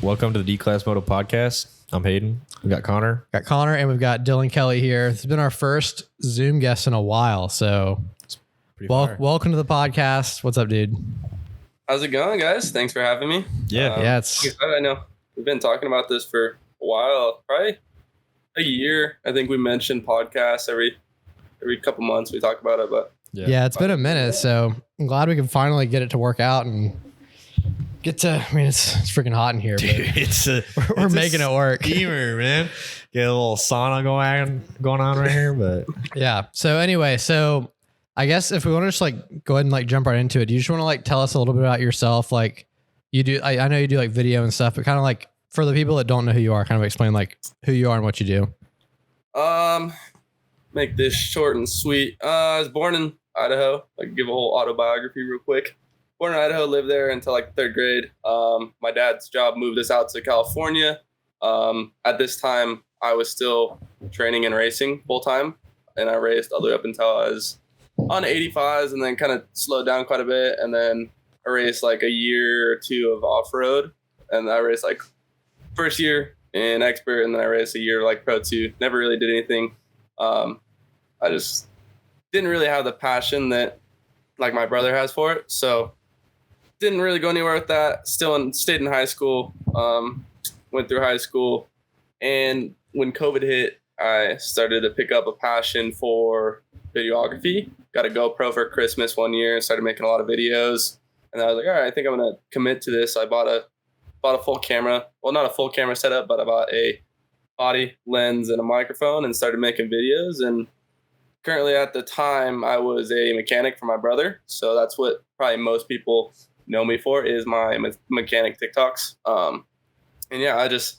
Welcome to the D-Class Moto podcast. I'm Hayden. We got Connor. And we've got Dylan Kelley here. This has been our first Zoom guest in a while, so welcome to the podcast. What's up, dude? How's it going, guys? Thanks for having me. Yeah, it's I know we've been talking about this for a while, probably a year. I think we mentioned podcasts every couple months. We talk about it, but yeah, it's been a minute. So I'm glad we can finally get it to work out and get to. I mean, it's freaking hot in here, but we're making it work. Steamer, man. Get a little sauna going on right here, but yeah. So anyway, I guess if we want to just like go ahead and like jump right into it, do you just want to like tell us a little bit about yourself? Like you do, I know you do like video and stuff, but kind of like for the people that don't know who you are, kind of explain like who you are and what you do. Make this short and sweet. I was born in Idaho. Like give a whole autobiography real quick. Born in Idaho, lived there until like third grade. My dad's job moved us out to California. At this time, I was still training and racing full time, and I raced all the way up until I was on 85s, and then kind of slowed down quite a bit. And then I raced like a year or two of off road, and I raced like first year in expert, and then I raced a year like pro 2. Never really did anything. I just didn't really have the passion that like my brother has for it, so didn't really go anywhere with that. Stayed in high school. Went through high school, and when COVID hit, I started to pick up a passion for videography. Got a GoPro for Christmas one year and started making a lot of videos. And I was like, all right, I think I'm gonna commit to this. I bought a full camera. Well, not a full camera setup, but I bought a body, lens, and a microphone and started making videos. And currently at the time, I was a mechanic for my brother. So that's what probably most people know me for, is my mechanic TikToks. And yeah, the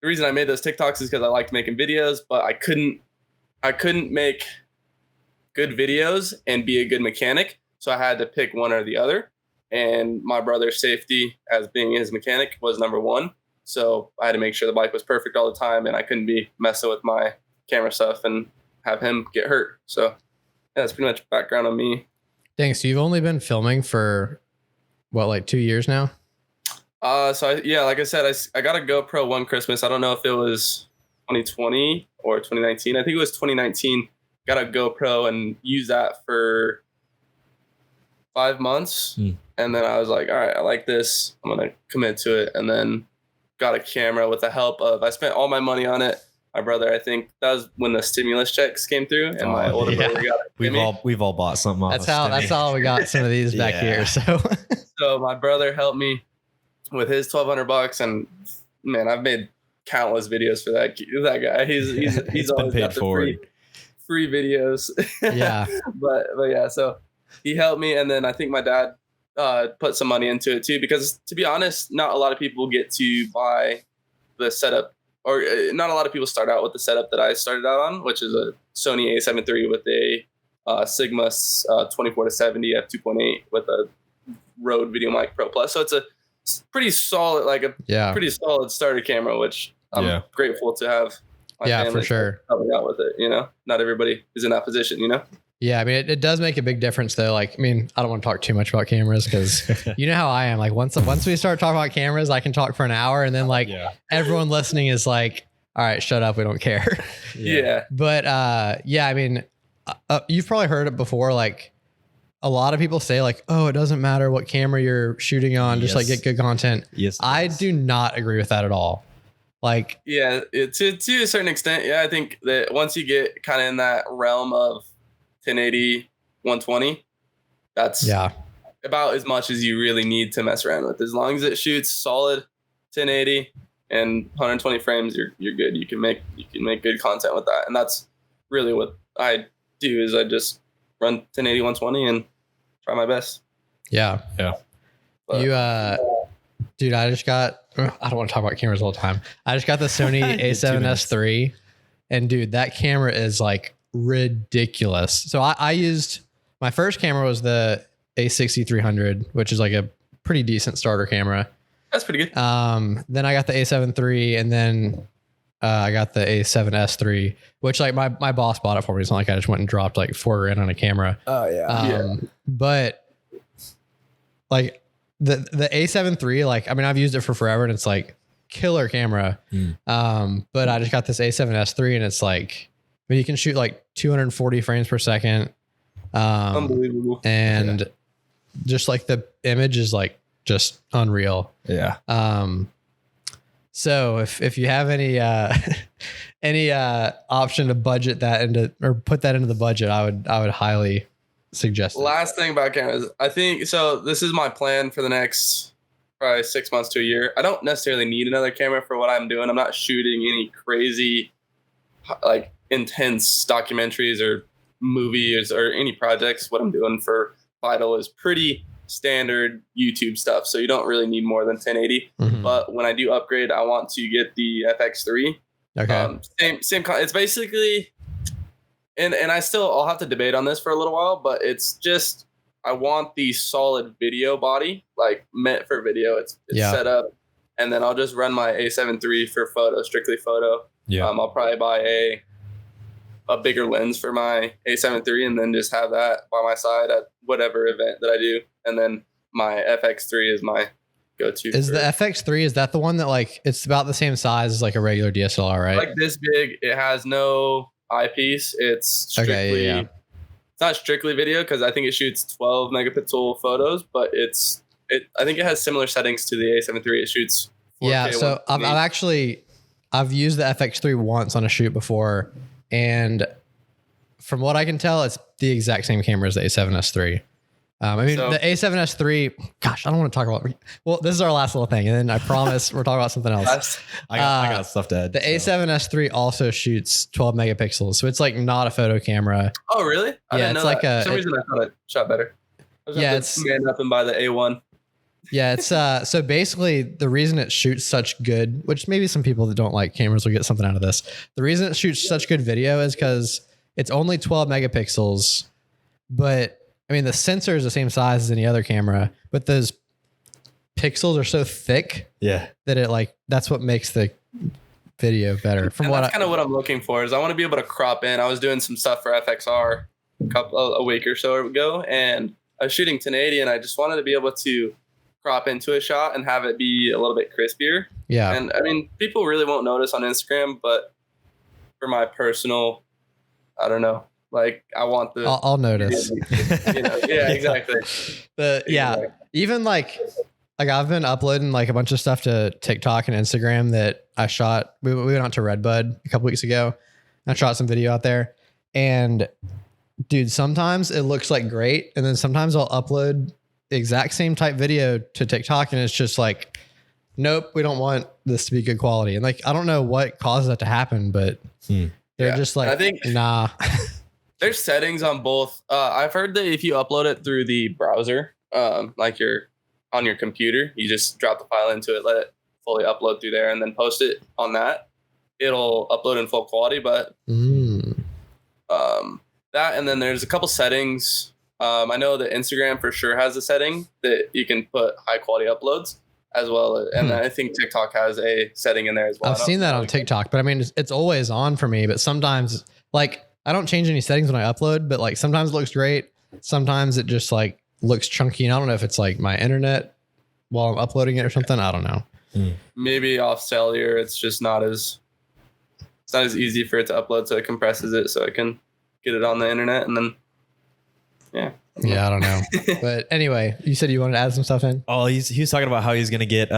reason I made those TikToks is because I liked making videos, but I couldn't make good videos and be a good mechanic. So I had to pick one or the other. And my brother's safety as being his mechanic was number one. So I had to make sure the bike was perfect all the time, and I couldn't be messing with my camera stuff and have him get hurt. So yeah, that's pretty much background on me. Dang, so you've only been filming for what, like 2 years now? Like I said, I got a GoPro one Christmas. I don't know if it was 2020 or 2019. I think it was 2019. Got a GoPro and used that for 5 months. And then I was like, all right, I like this. I'm going to commit to it. And then got a camera with the help of, I spent all my money on it. My brother, I think that was when the stimulus checks came through, and my older brother got it. We've all bought something. That's how we got some of these back here. So my brother helped me with his $1,200, and man, I've made countless videos for that guy. He's always got the free videos. Yeah. but yeah, so he helped me, and then I think my dad put some money into it too, because to be honest, not a lot of people get to buy the setup, or not a lot of people start out with the setup that I started out on, which is a Sony A7 III with a Sigma 24-70 f2.8 with a Rode Video Mic Pro Plus. So it's a pretty solid, pretty solid starter camera, which I'm grateful to have. Yeah, for sure. Helping out with it, not everybody is in that position, Yeah, I mean, it does make a big difference though. Like, I mean, I don't want to talk too much about cameras because you know how I am. Like once we start talking about cameras, I can talk for an hour, and then everyone listening is like, all right, shut up. We don't care. Yeah. But I mean, you've probably heard it before. Like a lot of people say like, oh, it doesn't matter what camera you're shooting on, just like get good content. Yes. I do not agree with that at all. Like, yeah, to a certain extent. Yeah. I think that once you get kind of in that realm of 1080, 120, that's about as much as you really need to mess around with. As long as it shoots solid 1080 and 120 frames, you're good. You can make good content with that. And that's really what I do, is I just run 1080, 120 and try my best. Yeah. But, dude, I don't want to talk about cameras all the time. I just got the Sony A7S III, and dude, that camera is like ridiculous. So I used, my first camera was the A6300, which is like a pretty decent starter camera. That's pretty good. Then I got the A7 III, and then I got the A7S III, which like my boss bought it for me. It's not like I just went and dropped like $4,000 on a camera. Oh yeah. But like the A7 III, like, I mean, I've used it for forever, and it's like killer camera. But I just got this A7S III and it's like, I mean, you can shoot like 240 frames per second. Unbelievable. And just like the image is like just unreal. Yeah. So if you have any option to budget that into or put that into the budget, I would highly suggest it. Last thing about cameras, I think so. This is my plan for the next probably 6 months to a year. I don't necessarily need another camera for what I'm doing. I'm not shooting any crazy, like intense documentaries or movies or any projects. What I'm doing for Vital is pretty standard YouTube stuff, so you don't really need more than 1080. But when I do upgrade, I want to get the FX3. Okay. Same. It's basically, and I'll have to debate on this for a little while, but it's just I want the solid video body, like meant for video. It's set up, and then I'll just run my A7 III for photo, strictly photo. Yeah. I'll probably buy a bigger lens for my A7 III and then just have that by my side at whatever event that I do. And then my FX3 is my go-to. Is the FX3, is that the one that like, it's about the same size as like a regular DSLR, right? Like this big. It has no eyepiece. It's strictly, it's not strictly video because I think it shoots 12 megapixel photos, but I think it has similar settings to the A7 III. It shoots 4K. Yeah. So I've used the FX3 once on a shoot before. And from what I can tell, it's the exact same camera as the A7S III. I mean, the A7S III, gosh, I don't want to talk about, well, this is our last little thing. And then I promise we're talking about something else. I got stuff to add. The A7S III also shoots 12 megapixels. So it's like not a photo camera. Oh, really? I didn't know like that. For some reason I thought it shot better. It's man up and buy the A1. Yeah, it's so basically the reason it shoots such good, which maybe some people that don't like cameras will get something out of this. The reason it shoots such good video is because it's only 12 megapixels, but I mean the sensor is the same size as any other camera, but those pixels are so thick, that it like that's what makes the video better. That's kind of what I'm looking for. Is I want to be able to crop in. I was doing some stuff for FXR a week or so ago, and I was shooting 1080, and I just wanted to be able to crop into a shot and have it be a little bit crispier. Yeah. And I mean, people really won't notice on Instagram, but for my personal, I don't know, like I want the, I'll notice. Yeah, exactly. Even like I've been uploading like a bunch of stuff to TikTok and Instagram that I shot. We went out to Redbud a couple weeks ago. I shot some video out there, and dude, sometimes it looks like great. And then sometimes I'll upload the exact same type video to TikTok and it's just like, nope, we don't want this to be good quality. And like, I don't know what causes that to happen, but they're just like, I think, nah. There's settings on both. I've heard that if you upload it through the browser, like you're on your computer, you just drop the file into it, let it fully upload through there and then post it on that. It'll upload in full quality, but that, and then there's a couple settings. I know that Instagram for sure has a setting that you can put high quality uploads as well. And I think TikTok has a setting in there as well. I've seen that on TikTok, but I mean, it's always on for me, but sometimes like I don't change any settings when I upload, but like sometimes it looks great. Sometimes it just like looks chunky. And I don't know if it's like my internet while I'm uploading it or something. I don't know. Maybe off cellular. It's just not as easy for it to upload. So it compresses it so it can get it on the internet and then, I don't know. But anyway, you said you wanted to add some stuff in? Oh, he was talking about how he's going to get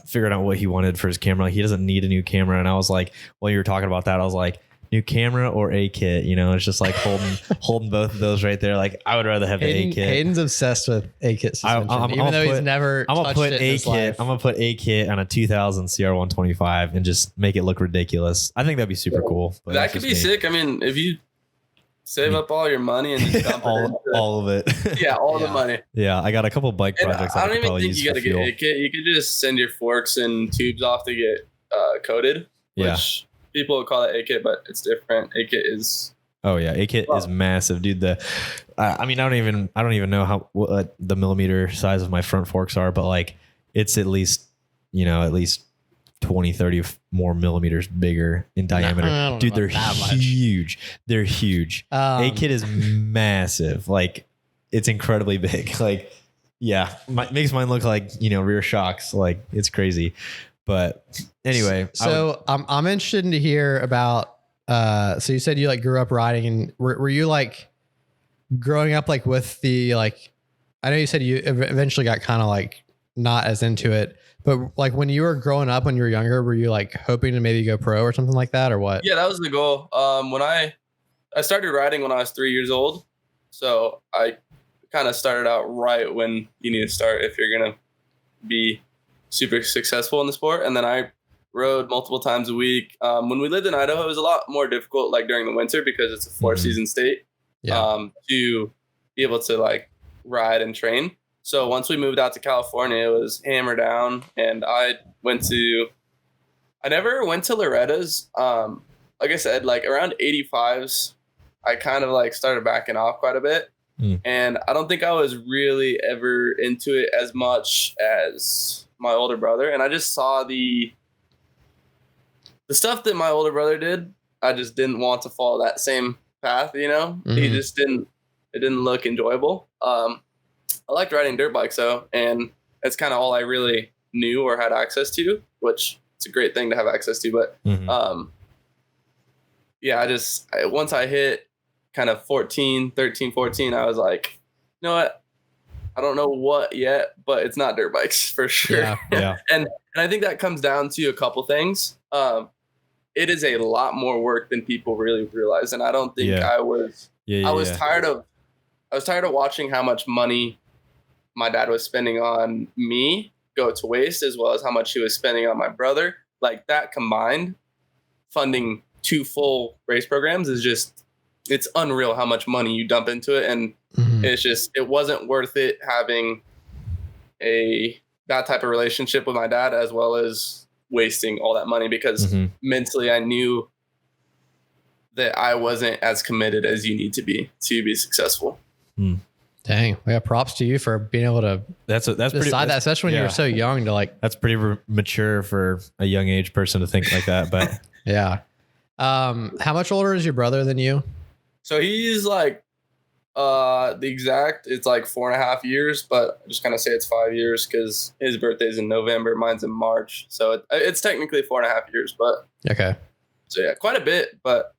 figuring out what he wanted for his camera. He doesn't need a new camera. And I was like, while you were talking about that, I was like, new camera or a kit, you know, it's just like holding both of those right there. Like I would rather have the a kit. Hayden's obsessed with a kit suspension, even though he's never touched it in his life. I'm gonna put a kit on a 2000 CR125 and just make it look ridiculous. I think that'd be super cool. That could be sick. I mean, if you save up all your money and just dump all of it. Yeah, all the money. Yeah, I got a couple bike projects. I don't even think you got to get a kit. You could just send your forks and tubes off to get coated. Which people would call it a kit, but it's different. A kit is. Oh yeah, a kit is massive, dude. I mean, I don't even know what the millimeter size of my front forks are, but like it's at least 20, 30 more millimeters bigger in diameter. Dude, they're huge. They're huge. A kit is massive. Like it's incredibly big. Like, yeah, makes mine look like, rear shocks. Like it's crazy. But anyway, so I'm interested to hear about. So you said you like grew up riding, and were you like growing up like with the like? I know you said you eventually got kind of like not as into it, but like when you were growing up, when you were younger, were you like hoping to maybe go pro or something like that, or what? Yeah, that was the goal. When I started riding when I was 3 years old, so I kind of started out right when you need to start if you're gonna be super successful in the sport. And then I rode multiple times a week. When we lived in Idaho, it was a lot more difficult, like during the winter, because it's a 4-season state. Yeah. To be able to like ride and train. So once we moved out to California, it was hammer down, and I never went to Loretta's. Like I said, like around 85s, I kind of like started backing off quite a bit. And I don't think I was really ever into it as much as my older brother. And I just saw the stuff that my older brother did. I just didn't want to follow that same path, you know? He just it didn't look enjoyable. I liked riding dirt bikes though. And that's kind of all I really knew or had access to, which it's a great thing to have access to. But yeah, once I hit kind of 13, 14, I was like, you know what? I don't know what yet, but it's not dirt bikes for sure. Yeah. And I think that comes down to a couple things. It is a lot more work than people really realize. And I don't think I was tired of watching how much money my dad was spending on me go to waste, as well as how much he was spending on my brother. Like that combined, funding 2 full race programs is just, it's unreal how much money you dump into it. And it wasn't worth it having that type of relationship with my dad, as well as wasting all that money, because mentally I knew that I wasn't as committed as you need to be successful. Dang. Yeah. Props to you for being able to decide that, especially when you were so young to like, that's pretty mature for a young age person to think like that. But yeah. How much older is your brother than you? So he's like, it's like 4.5 years, but I just kind of say it's 5 years because his birthday's in November, mine's in March. So it's technically 4.5 years, but okay. So yeah, quite a bit, but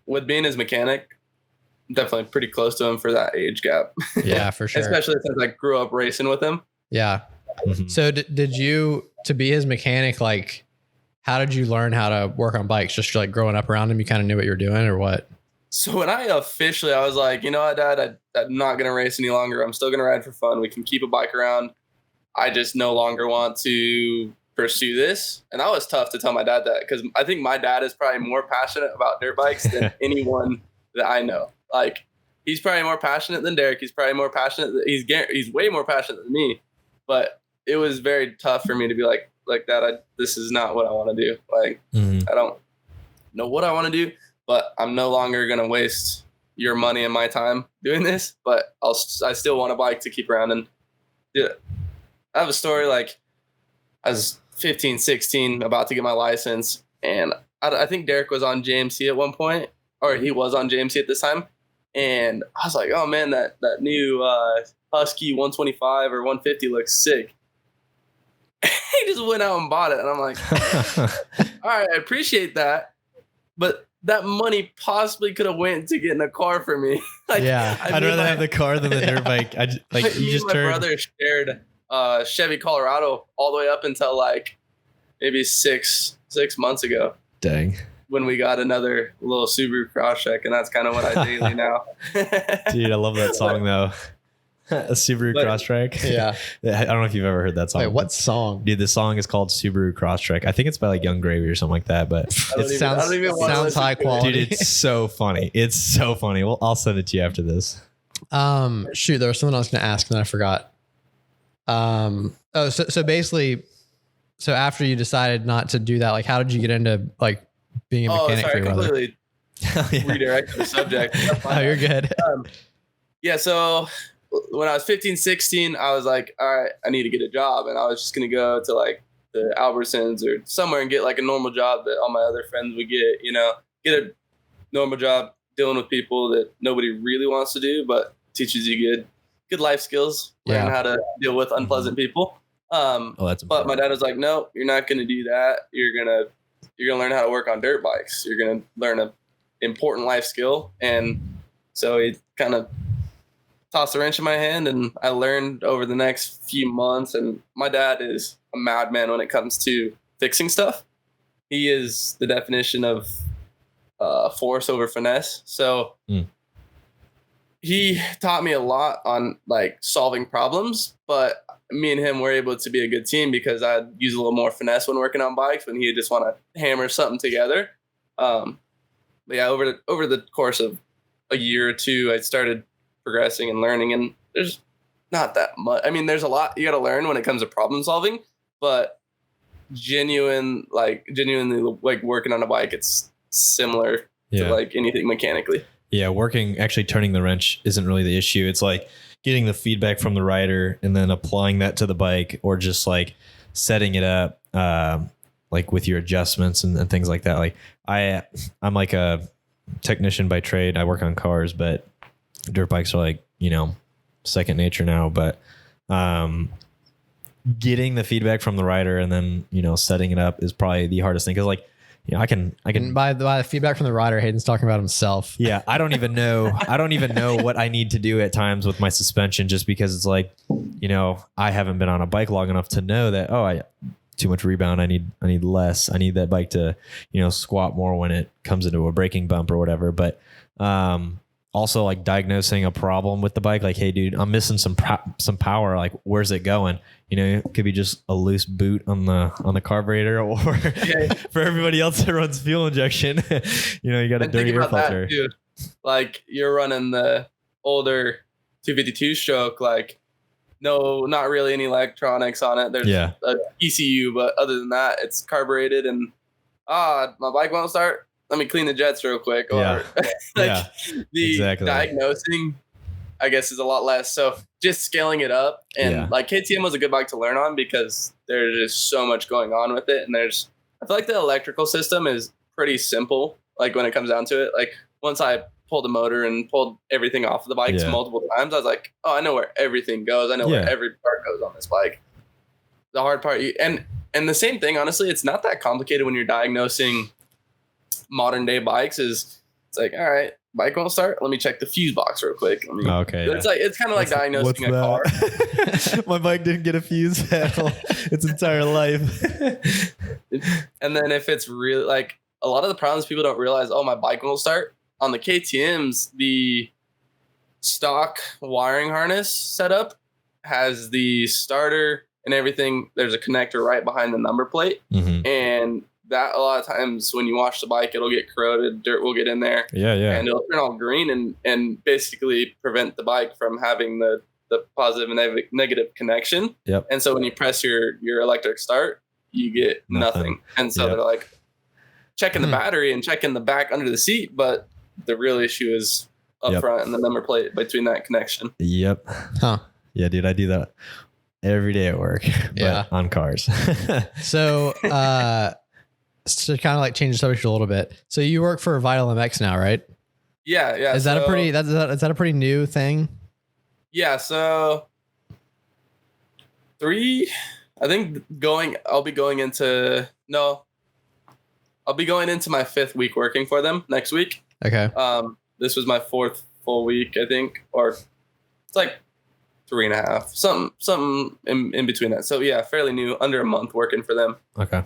with being his mechanic, I'm definitely pretty close to him for that age gap. Yeah, for sure. Especially since I grew up racing with him. Yeah. So did you, to be his mechanic, like, how did you learn how to work on bikes? Just like growing up around him, you kind of knew what you were doing, or what? So when I was like, you know what, Dad, I'm not going to race any longer. I'm still going to ride for fun. We can keep a bike around. I just no longer want to pursue this. And that was tough to tell my dad that, because I think my dad is probably more passionate about dirt bikes than anyone that I know. Like, he's probably more passionate than Derek. He's probably more passionate. He's way more passionate than me. But it was very tough for me to be like that. This is not what I want to do. Like, I don't know what I want to do, but I'm no longer going to waste your money and my time doing this. But I still want a bike to keep around. And yeah, I have a story. Like, I was 15, 16, about to get my license, and I think Derek was on JMC at one point, or he was on JMC at this time. And I was like, oh man, that new Husky 125 or 150 looks sick. He just went out and bought it. And I'm like, all right, I appreciate that. But that money possibly could have went to getting a car for me. Like, yeah, I'd rather have the car than the dirt bike. My brother shared Chevy Colorado all the way up until like maybe six months ago. Dang. When we got another little Subaru Crosstrek, and that's kind of what I daily now. Dude, I love that song though. A Subaru Crosstrek. Yeah. I don't know if you've ever heard that song. Wait, what song? Dude, the song is called Subaru Crosstrek. I think it's by like Young Gravy or something like that, but it sounds high quality. Dude, it's so funny. It's so funny. Well, I'll send it to you after this. Shoot, there was something I was going to ask and I forgot. So basically, so after you decided not to do that, like, how did you get into like being a mechanic for your brother? Completely redirected the subject. Oh, you're good. Yeah, so when I was 15, 16, I was like, all right, I need to get a job. And I was just going to go to like the Albertsons or somewhere and get like a normal job that all my other friends would get, get a normal job dealing with people that nobody really wants to do, but teaches you good life skills, learn how to deal with unpleasant people. That's But my important. dad was like, no, you're not going to do that. You're going to learn how to work on dirt bikes. You're going to learn an important life skill. And so he kind of tossed a wrench in my hand, and I learned over the next few months. And my dad is a madman when it comes to fixing stuff. He is the definition of force over finesse. So he taught me a lot on like solving problems, but me and him were able to be a good team because I'd use a little more finesse when working on bikes when he'd just want to hammer something together. But yeah, over the course of a year or two, I started progressing and learning, and there's not that much. I mean, there's a lot you got to learn when it comes to problem solving, but genuinely like working on a bike, it's similar to like anything mechanically. Yeah, actually turning the wrench isn't really the issue. It's like getting the feedback from the rider and then applying that to the bike, or just like setting it up like with your adjustments and things like that. Like I'm like a technician by trade. I work on cars, but dirt bikes are like, second nature now. But getting the feedback from the rider and then, setting it up is probably the hardest thing. Cause like, I can by the feedback from the rider, Hayden's talking about himself. Yeah. I don't even know what I need to do at times with my suspension, just because it's like, I haven't been on a bike long enough to know that, I too much rebound. I need less. I need that bike to, squat more when it comes into a braking bump or whatever. But, also like diagnosing a problem with the bike, like, hey dude, I'm missing some power. Like, where's it going? It could be just a loose boot on the carburetor, or for everybody else that runs fuel injection, you got a dirty air filter. Like, you're running the older 252 stroke, like, no, not really any electronics on it. There's a ECU, but other than that, it's carbureted, and my bike won't start. Let me clean the jets real quick. Or the diagnosing, I guess, is a lot less. So just scaling it up, and like KTM was a good bike to learn on because there's just so much going on with it. And I feel like the electrical system is pretty simple. Like, when it comes down to it, like, once I pulled the motor and pulled everything off of the bikes multiple times, I was like, I know where everything goes. I know where every part goes on this bike. The hard part, and the same thing, honestly, it's not that complicated when you're diagnosing modern day bikes. It's like, all right, bike won't start. Let me check the fuse box real quick. It's kind of like diagnosing a car. My bike didn't get a fuse panel its entire life. And then if it's really like, a lot of the problems people don't realize, my bike won't start. On the KTMs, the stock wiring harness setup has the starter and everything. There's a connector right behind the number plate. And that, a lot of times when you wash the bike, it'll get corroded, dirt will get in there, and it'll turn all green and basically prevent the bike from having the positive and negative connection. And so when you press your electric start, you get nothing. And so they're like checking the battery and checking the back under the seat, but the real issue is up front and the number plate between that connection. Yeah, dude, I do that every day at work, but on cars. So to kind of like change the subject a little bit. So you work for Vital MX now, right? Yeah. Is that a pretty new thing? Yeah. So I'll be going into my 5th week working for them next week. Okay. This was my 4th full week, I think, or it's like 3.5, something in between that. So yeah, fairly new, under a month working for them. Okay.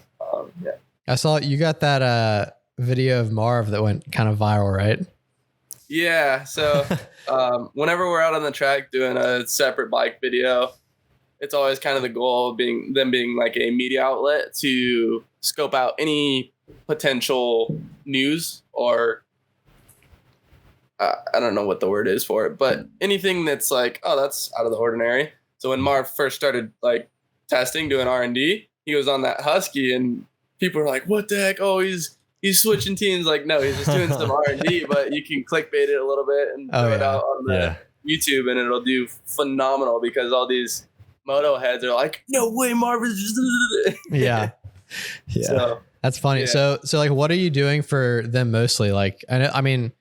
I saw you got that video of Marv that went kind of viral, right? Yeah. So whenever we're out on the track doing a separate bike video, it's always kind of the goal of being like a media outlet to scope out any potential news or I don't know what the word is for it, but anything that's like, that's out of the ordinary. So when Marv first started like testing, doing R&D, he was on that Husky, and people were like, what the heck? He's switching teams. Like, no, he's just doing some R&D, but you can clickbait it a little bit and throw it out on the YouTube, and it'll do phenomenal because all these Moto heads are like, no way, Marv is just yeah. So, that's funny. Yeah. So like, what are you doing for them mostly? Like, I mean,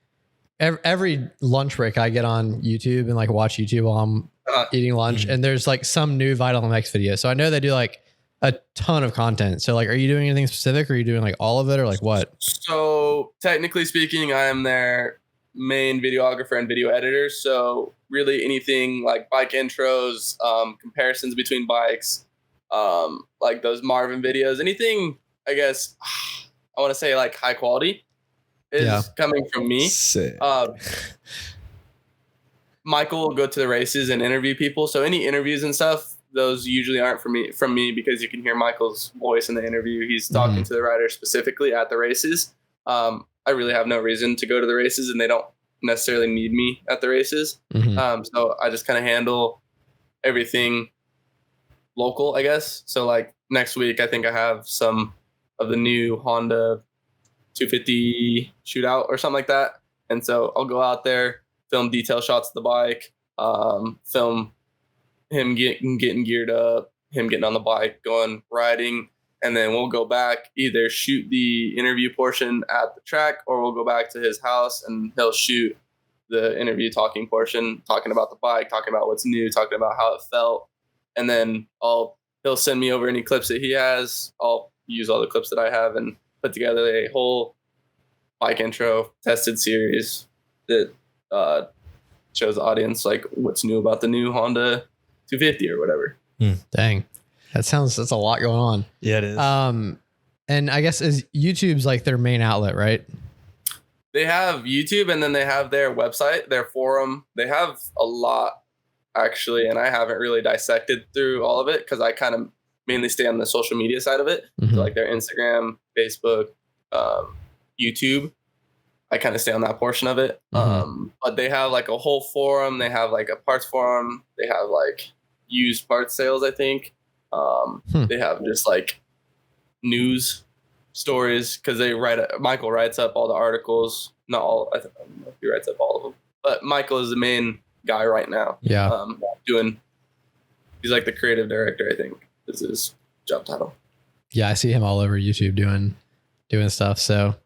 every lunch break I get on YouTube and like watch YouTube while I'm eating lunch, and there's like some new Vital MX video. So I know they do like a ton of content. So like, are you doing anything specific? Or are you doing like all of it, or like what? So technically speaking, I am their main videographer and video editor. So really anything like bike intros, comparisons between bikes, like those Marvin videos, anything, I guess, I want to say like high quality is coming from me. Sick. Michael will go to the races and interview people. So any interviews and stuff, those usually aren't from me because you can hear Michael's voice in the interview. He's talking to the rider specifically at the races. I really have no reason to go to the races, and they don't necessarily need me at the races. So I just kind of handle everything local, I guess. So like next week, I think I have some of the new Honda 250 shootout or something like that. And so I'll go out there, film detail shots of the bike, film him getting geared up, him getting on the bike, going riding, and then we'll go back, either shoot the interview portion at the track, or we'll go back to his house and he'll shoot the interview talking portion, talking about the bike, talking about what's new, talking about how it felt. And then he'll send me over any clips that he has. I'll use all the clips that I have and put together a whole bike intro tested series that shows the audience like what's new about the new Honda 250 or whatever. Dang, that's a lot going on. Yeah, it is. And I guess is YouTube's like their main outlet, right? They have YouTube, and then they have their website, their forum. They have a lot actually, and I haven't really dissected through all of it because I kind of mainly stay on the social media side of it. So like their Instagram, Facebook, YouTube. I kind of stay on that portion of it. But they have like a whole forum. They have like a parts forum. They have like used parts sales, I think. They have just like news stories because Michael writes up all the articles. Not all, I don't know if he writes up all of them. But Michael is the main guy right now. Yeah. He's like the creative director, I think, is his job title. Yeah, I see him all over YouTube doing stuff. So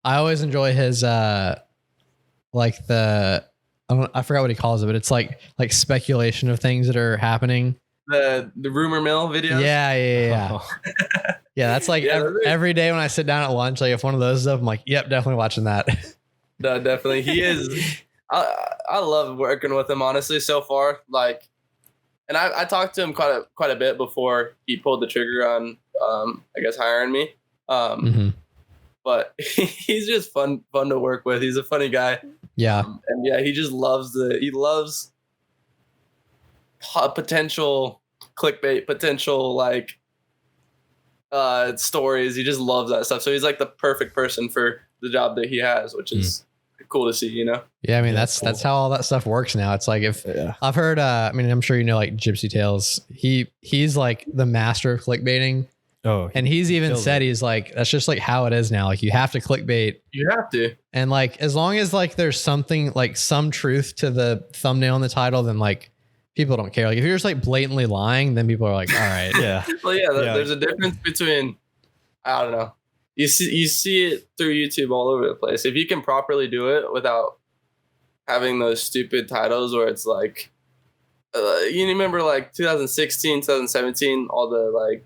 I always enjoy his like I forgot what he calls it, but it's like speculation of things that are happening. The rumor mill videos. Yeah. Oh. Yeah, that's like every day when I sit down at lunch, like if one of those is up, I'm like, yep, definitely watching that. No, definitely. He is. I love working with him, honestly, so far. Like, and I talked to him quite a bit before he pulled the trigger on, I guess, hiring me. But he's just fun to work with. He's a funny guy. Yeah. And yeah, he just loves potential clickbait, potential like stories. He just loves that stuff. So he's like the perfect person for the job that he has, which is cool to see, you know? Yeah, I mean, that's how all that stuff works now. It's like I've heard, I mean, I'm sure you know, like Gypsy Tales, he's like the master of clickbaiting. Oh, and he's even said, he's like, that's just like how it is now. Like you have to clickbait. You have to. And like, as long as like there's something like some truth to the thumbnail and the title, then like people don't care. Like if you're just like blatantly lying, then people are like, all right. Yeah. Well, yeah, there's a difference between, I don't know. You see it through YouTube all over the place. If you can properly do it without having those stupid titles where it's like, you remember like 2016, 2017, all the like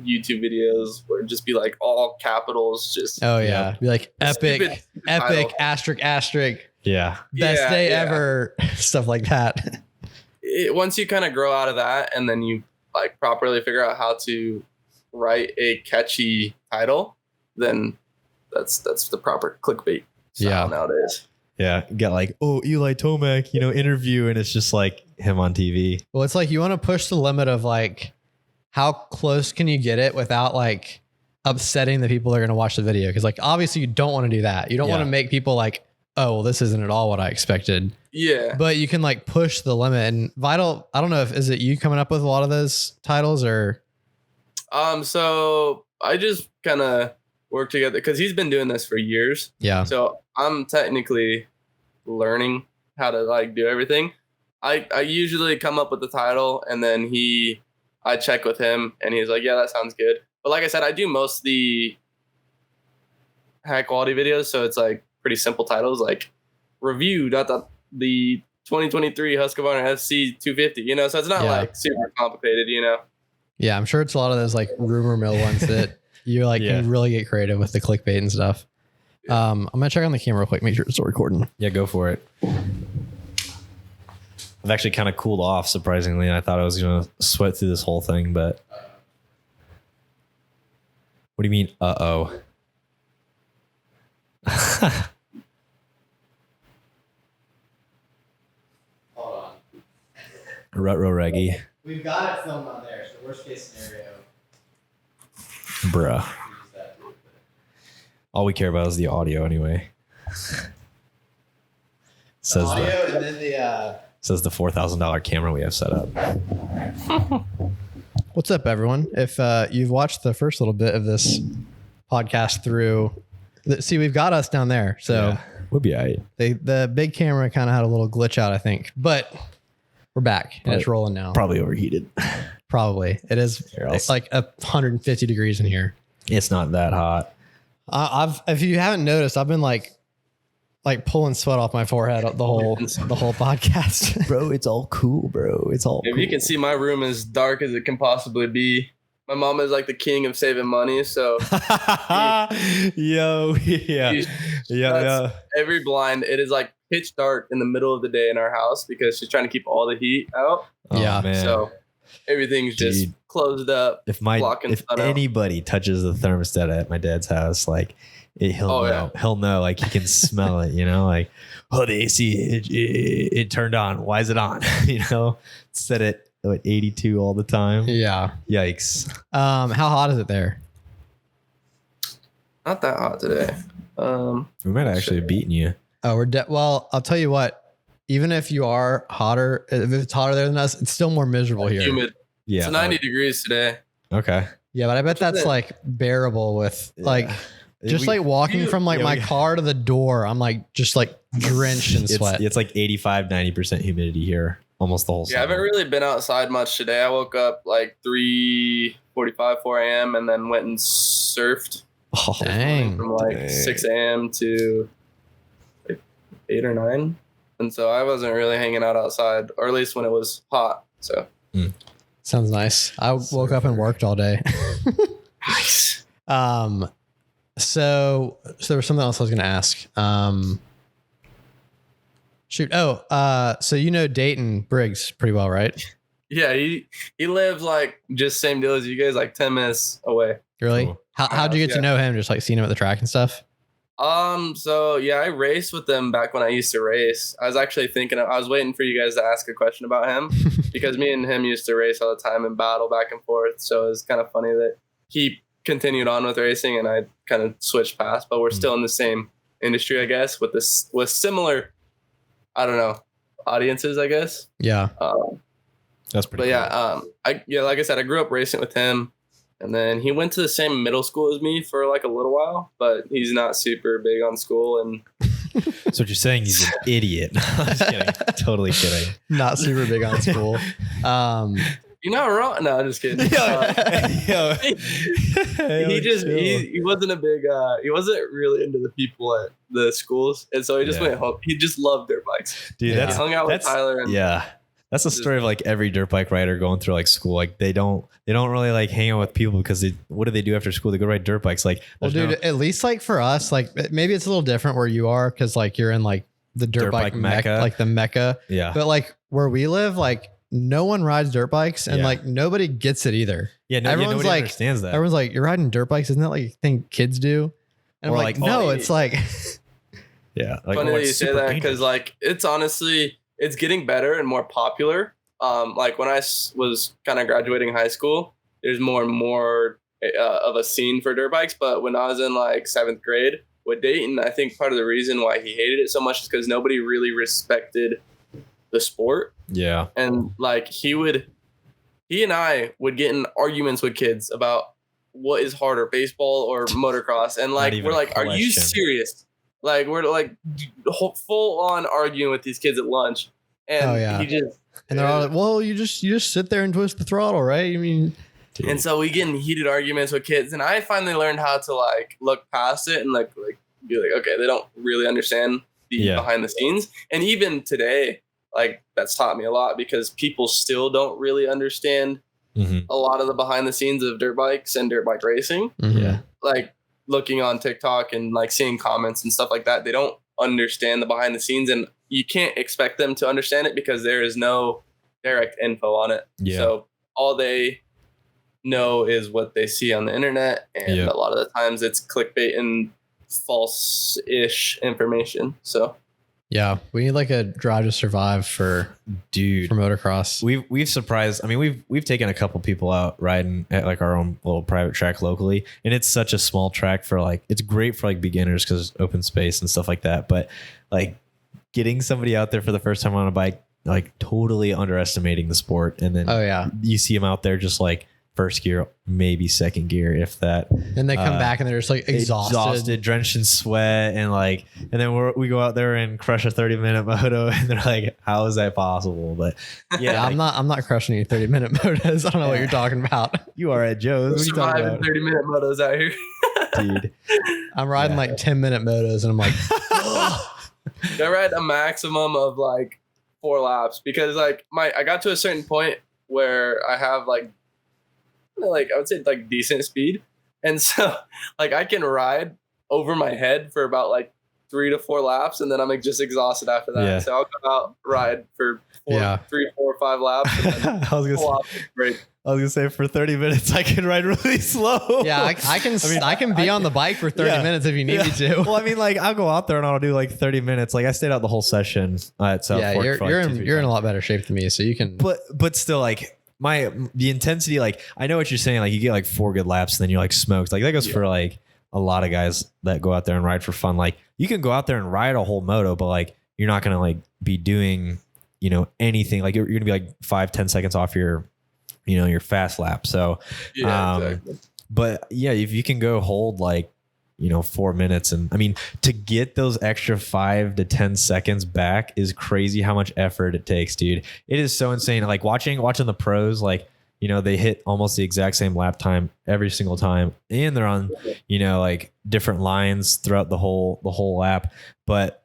YouTube videos where it'd just be like all capitals, just be like epic asterisk yeah, best day ever, stuff like that. Once you kind of grow out of that and then you like properly figure out how to write a catchy title, then that's the proper clickbait style nowadays. Yeah, you got like, Eli Tomac, interview, and it's just like him on TV. Well, it's like you want to push the limit of like how close can you get it without like upsetting the people that are going to watch the video? Because like obviously you don't want to do that. You don't want to make people like, oh, well, this isn't at all what I expected. Yeah. But you can like push the limit. And Vital, I don't know is it you coming up with a lot of those titles or? So I just kind of work together because he's been doing this for years. Yeah. So I'm technically learning how to like do everything. I usually come up with the title and then I check with him and he's like, yeah, that sounds good. But like I said, I do most of the high quality videos. So it's like pretty simple titles like review the 2023 Husqvarna FC 250, you know, so it's not like super complicated, you know. Yeah, I'm sure it's a lot of those like rumor mill ones that you like can really get creative with the clickbait and stuff. I'm gonna check on the camera real quick, make sure it's still recording. Yeah, go for it. I've actually kind of cooled off, surprisingly. I thought I was gonna sweat through this whole thing, but what do you mean? Uh-oh. Hold on. Rutro reggae. We've got it filmed on there, so worst case scenario. Bruh. All we care about is the audio anyway. Says audio and then the says the $4,000 camera we have set up. What's up, everyone? If you've watched the first little bit of this podcast through, see, we've got us down there, so we'll be all right. The big camera kind of had a little glitch out, I think, but we're back and it's rolling now. Probably overheated. Probably it is. It's like 150 degrees in here. It's not that hot. If you haven't noticed, I've been like pulling sweat off my forehead the whole podcast. Bro, it's all cool, bro. It's all If cool. you can see, my room as dark as it can possibly be. My mom is like the king of saving money, so yeah. every blind, it is like pitch dark in the middle of the day in our house because she's trying to keep all the heat out. Yeah, man. So everything's just closed up. If anybody touches the thermostat at my dad's house, like he'll know. Yeah. He'll know. Like he can smell it. You know, like the AC it turned on. Why is it on? You know, set it at 82 all the time. Yeah. Yikes. How hot is it there? Not that hot today. We might actually have beaten you. Oh, well, I'll tell you what. Even if you are hotter, if it's hotter there than us, it's still more miserable here. Humid. Yeah. It's 90 degrees today. Okay. Yeah, but I bet that's like bearable with like just like walking from like my car to the door. I'm like just like drenched in sweat. It's like 85, 90% humidity here almost the whole Yeah, I haven't really been outside much today. I woke up like 3:45, 4 a.m. and then went and surfed. Oh, dang. From like 6 a.m. to like 8 or 9. And so I wasn't really hanging out outside, or at least when it was hot. So sounds nice. I woke up and worked all day. Nice. So there was something else I was going to ask. So you know Dayton Briggs pretty well, right? Yeah, he lives like just same deal as you guys, like 10 minutes away. Really? Cool. How'd you get to know him? Just like seeing him at the track and stuff? So yeah, I raced with them back when I used to race. I was actually I was waiting for you guys to ask a question about him because me and him used to race all the time and battle back and forth. So it was kind of funny that he continued on with racing and I kind of switched past, but we're still in the same industry, I guess, with similar, I don't know, audiences, I guess. Yeah. That's pretty But cool. like I said, I grew up racing with him. And then he went to the same middle school as me for like a little while, but he's not super big on school. And So what you're saying, he's an idiot. I'm just kidding. Totally kidding. Not super big on school. you're not wrong. No, I'm just kidding. He wasn't a big, he wasn't really into the people at the schools. And so he just went home. He just loved dirt bikes. Dude, he hung out with Tyler. And that's the story of like every dirt bike rider going through like school. Like they don't really like hang out with people because what do they do after school? They go ride dirt bikes. Like, well, dude, at least like for us, like maybe it's a little different where you are because like you're in like the dirt bike mecca, like the mecca. Yeah. But like where we live, like no one rides dirt bikes and like nobody gets it either. Yeah. Everyone's nobody like understands that. Everyone's like, you're riding dirt bikes, isn't that like a thing kids do? And or I'm like, no, it's like yeah. Like, funny that you say that because like it's honestly it's getting better and more popular. Like when I was kind of graduating high school, there's more and more of a scene for dirt bikes. But when I was in like 7th grade with Dayton, I think part of the reason why he hated it so much is because nobody really respected the sport. Yeah. And like he and I would get in arguments with kids about what is harder, baseball or motocross. And like, we're like, are you serious? Like we're like full on arguing with these kids at lunch. And he just, and they're all like, well, you just sit there and twist the throttle, right? I mean, and so we get in heated arguments with kids, and I finally learned how to like look past it and like be like, okay, they don't really understand the behind the scenes. And even today, like that's taught me a lot because people still don't really understand a lot of the behind the scenes of dirt bikes and dirt bike racing. Yeah. Like looking on TikTok and like seeing comments and stuff like that, they don't understand the behind the scenes, and you can't expect them to understand it because there is no direct info on it. Yeah. So all they know is what they see on the internet, and a lot of the times it's clickbait and false-ish information. So yeah, we need like a Drive to Survive for motocross. We've surprised. I mean, we've taken a couple people out riding at like our own little private track locally, and it's such a small track for like, it's great for like beginners because open space and stuff like that. But like getting somebody out there for the first time on a bike, like totally underestimating the sport, and then you see them out there just like first gear, maybe second gear, if that. And they come back and they're just like exhausted, drenched in sweat, and like, and then we go out there and crush a 30-minute moto, and they're like, "How is that possible?" But yeah, like, I'm not crushing any 30-minute motos. I don't know what you're talking about. You are at Joe's. What are you talking about? 30-minute motos out here, dude. I'm riding like 10-minute motos, and I'm like, I ride a maximum of like 4 laps because like I got to a certain point where I have like I would say like decent speed, and so like I can ride over my head for about like 3 to 4 laps, and then I'm like just exhausted after that. So I'll go out, ride for 3, 4, 5 laps, and then I was gonna say for 30 minutes I can ride really slow. Yeah, I can be on the bike for 30 minutes if you need me to. Well, I mean, like I'll go out there and I'll do like 30 minutes. Like I stayed out the whole session at South Fork. You're in a lot better shape than me, so you can. But still, like the intensity, like I know what you're saying. Like you get like 4 good laps, and then you're like smoked. Like that goes for like a lot of guys that go out there and ride for fun. Like you can go out there and ride a whole moto, but like you're not gonna like be doing anything. Like you're gonna be like 5-10 seconds off your your fast lap. So exactly. But yeah, if you can go hold like 4 minutes, and I mean to get those extra 5 to 10 seconds back is crazy how much effort it takes, dude. It is so insane. Like watching the pros, like they hit almost the exact same lap time every single time, and they're on like different lines throughout the whole lap. But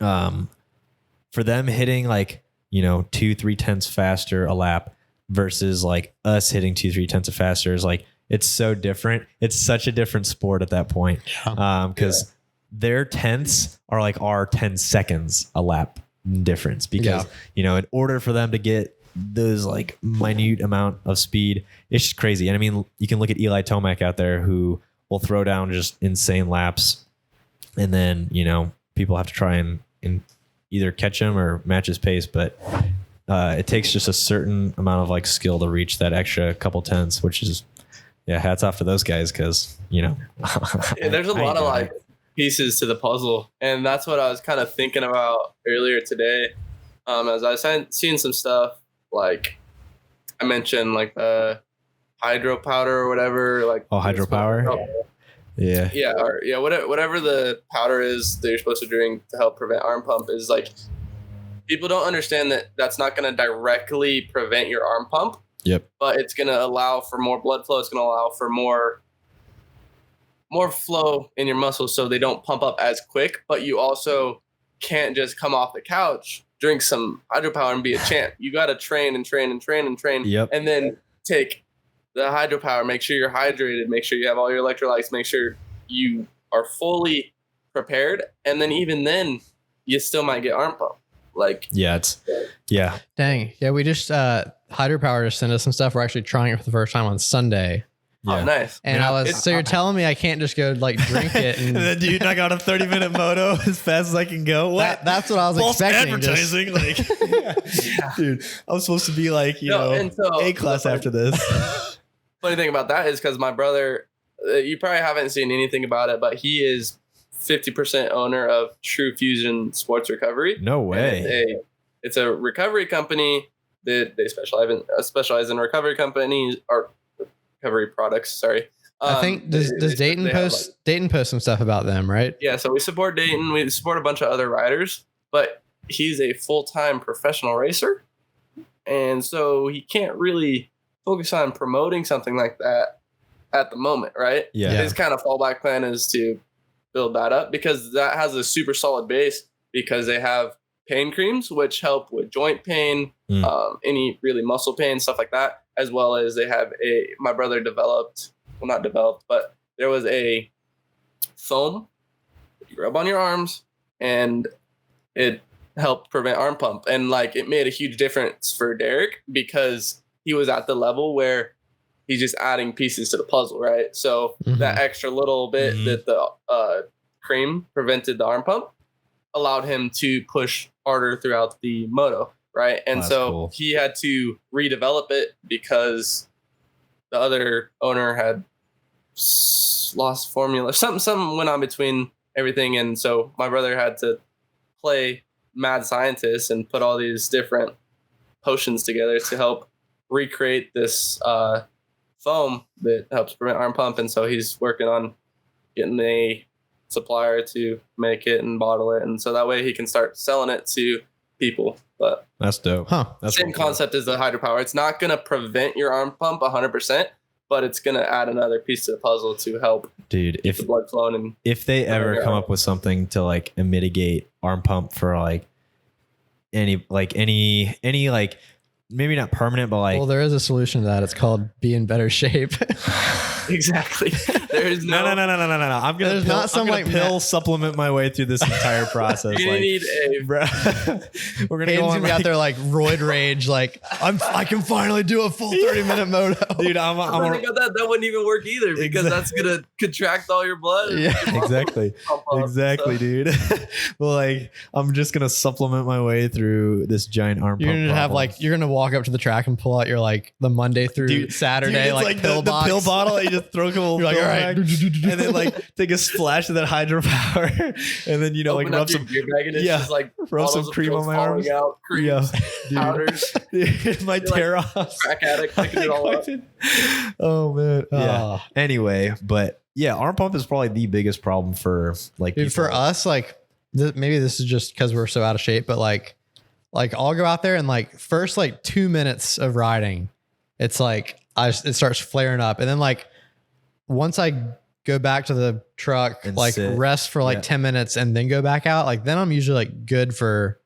for them hitting like 2-3 tenths faster a lap versus like us hitting 2-3 tenths faster is like, it's so different. It's such a different sport at that point. Because their tenths are like our 10 seconds a lap difference, because in order for them to get those like minute amount of speed, it's just crazy. And I mean, you can look at Eli Tomac out there who will throw down just insane laps, and then people have to try and either catch him or match his pace. But it takes just a certain amount of like skill to reach that extra couple tenths, which is hats off to those guys, because there's a lot of like pieces to the puzzle, and that's what I was kind of thinking about earlier today. As I was seeing some stuff, like I mentioned, like the hydro powder or whatever, like hydropower. Whatever the powder is that you're supposed to drink to help prevent arm pump is like, people don't understand that that's not going to directly prevent your arm pump. Yep. But it's going to allow for more blood flow. It's going to allow for more flow in your muscles so they don't pump up as quick. But you also can't just come off the couch, drink some hydropower, and be a champ. You got to train and train and train and train. Yep. And then take the hydropower, make sure you're hydrated, make sure you have all your electrolytes, make sure you are fully prepared. And then even then, you still might get arm pump. Like, dang. Yeah, we just hydropower just sent us some stuff. We're actually trying it for the first time on Sunday. Oh, nice. And so you're telling me I can't just go like drink it and then dude, I got a 30-minute moto as fast as I can go. What? That's what I was False expecting. Advertising, dude. I'm supposed to be like A class after this. Funny thing about that is because my brother, you probably haven't seen anything about it, but he is 50% owner of True Fusion Sports Recovery. No way. It's a recovery company that they specialize in recovery companies or recovery products. Sorry. I think does Dayton post some stuff about them, right? Yeah. So we support Dayton. We support a bunch of other riders, but he's a full-time professional racer. And so he can't really focus on promoting something like that at the moment. Right. Yeah. His kind of fallback plan is to build that up, because that has a super solid base, because they have pain creams, which help with joint pain, any really muscle pain, stuff like that, as well as they have my brother developed, well, not developed, but there was a foam you rub on your arms, and it helped prevent arm pump. And like, it made a huge difference for Derek because he was at the level where he's just adding pieces to the puzzle, right? So that extra little bit that the cream prevented the arm pump allowed him to push harder throughout the moto, right? And so he had to redevelop it because the other owner had lost formula. Something went on between everything, and so my brother had to play mad scientist and put all these different potions together to help recreate this foam that helps prevent arm pump. And so he's working on getting a supplier to make it and bottle it, and so that way he can start selling it to people. But that's dope. That's same concept as the hydropower. It's not going to prevent your arm pump 100%, but it's going to add another piece to the puzzle to help, dude, if the blood flowing. And if they ever come up with something to like mitigate arm pump for like any like maybe not permanent, but like, well, there is a solution to that. It's called be in better shape. Exactly. There is no. I'm gonna pill supplement my way through this entire process. You're gonna need we're gonna go be out there like roid rage. Like I can finally do a full 30-minute moto, dude. That wouldn't even work either because that's gonna contract all your blood. Yeah, exactly, dude. Well, like I'm just gonna supplement my way through this giant arm. You're pump gonna have problem. like you're gonna walk up to the track and pull out your like the Monday through Saturday like pill the box. pill bottle. You just throw a couple. You're like, all right, and then like take a splash of that hydropower, and then open like rub some just like rub some cream on my arms. Out, creams, powders. It might tear off. Crack addict, picking it all up. Oh man. Yeah. Anyway, but yeah, arm pump is probably the biggest problem for like dude, for us. Like maybe this is just because we're so out of shape, but like I'll go out there and like first like 2 minutes of riding, it's like it starts flaring up, and then like once I go back to the truck and like sit, rest for like 10 minutes and then go back out, like then I'm usually like good for,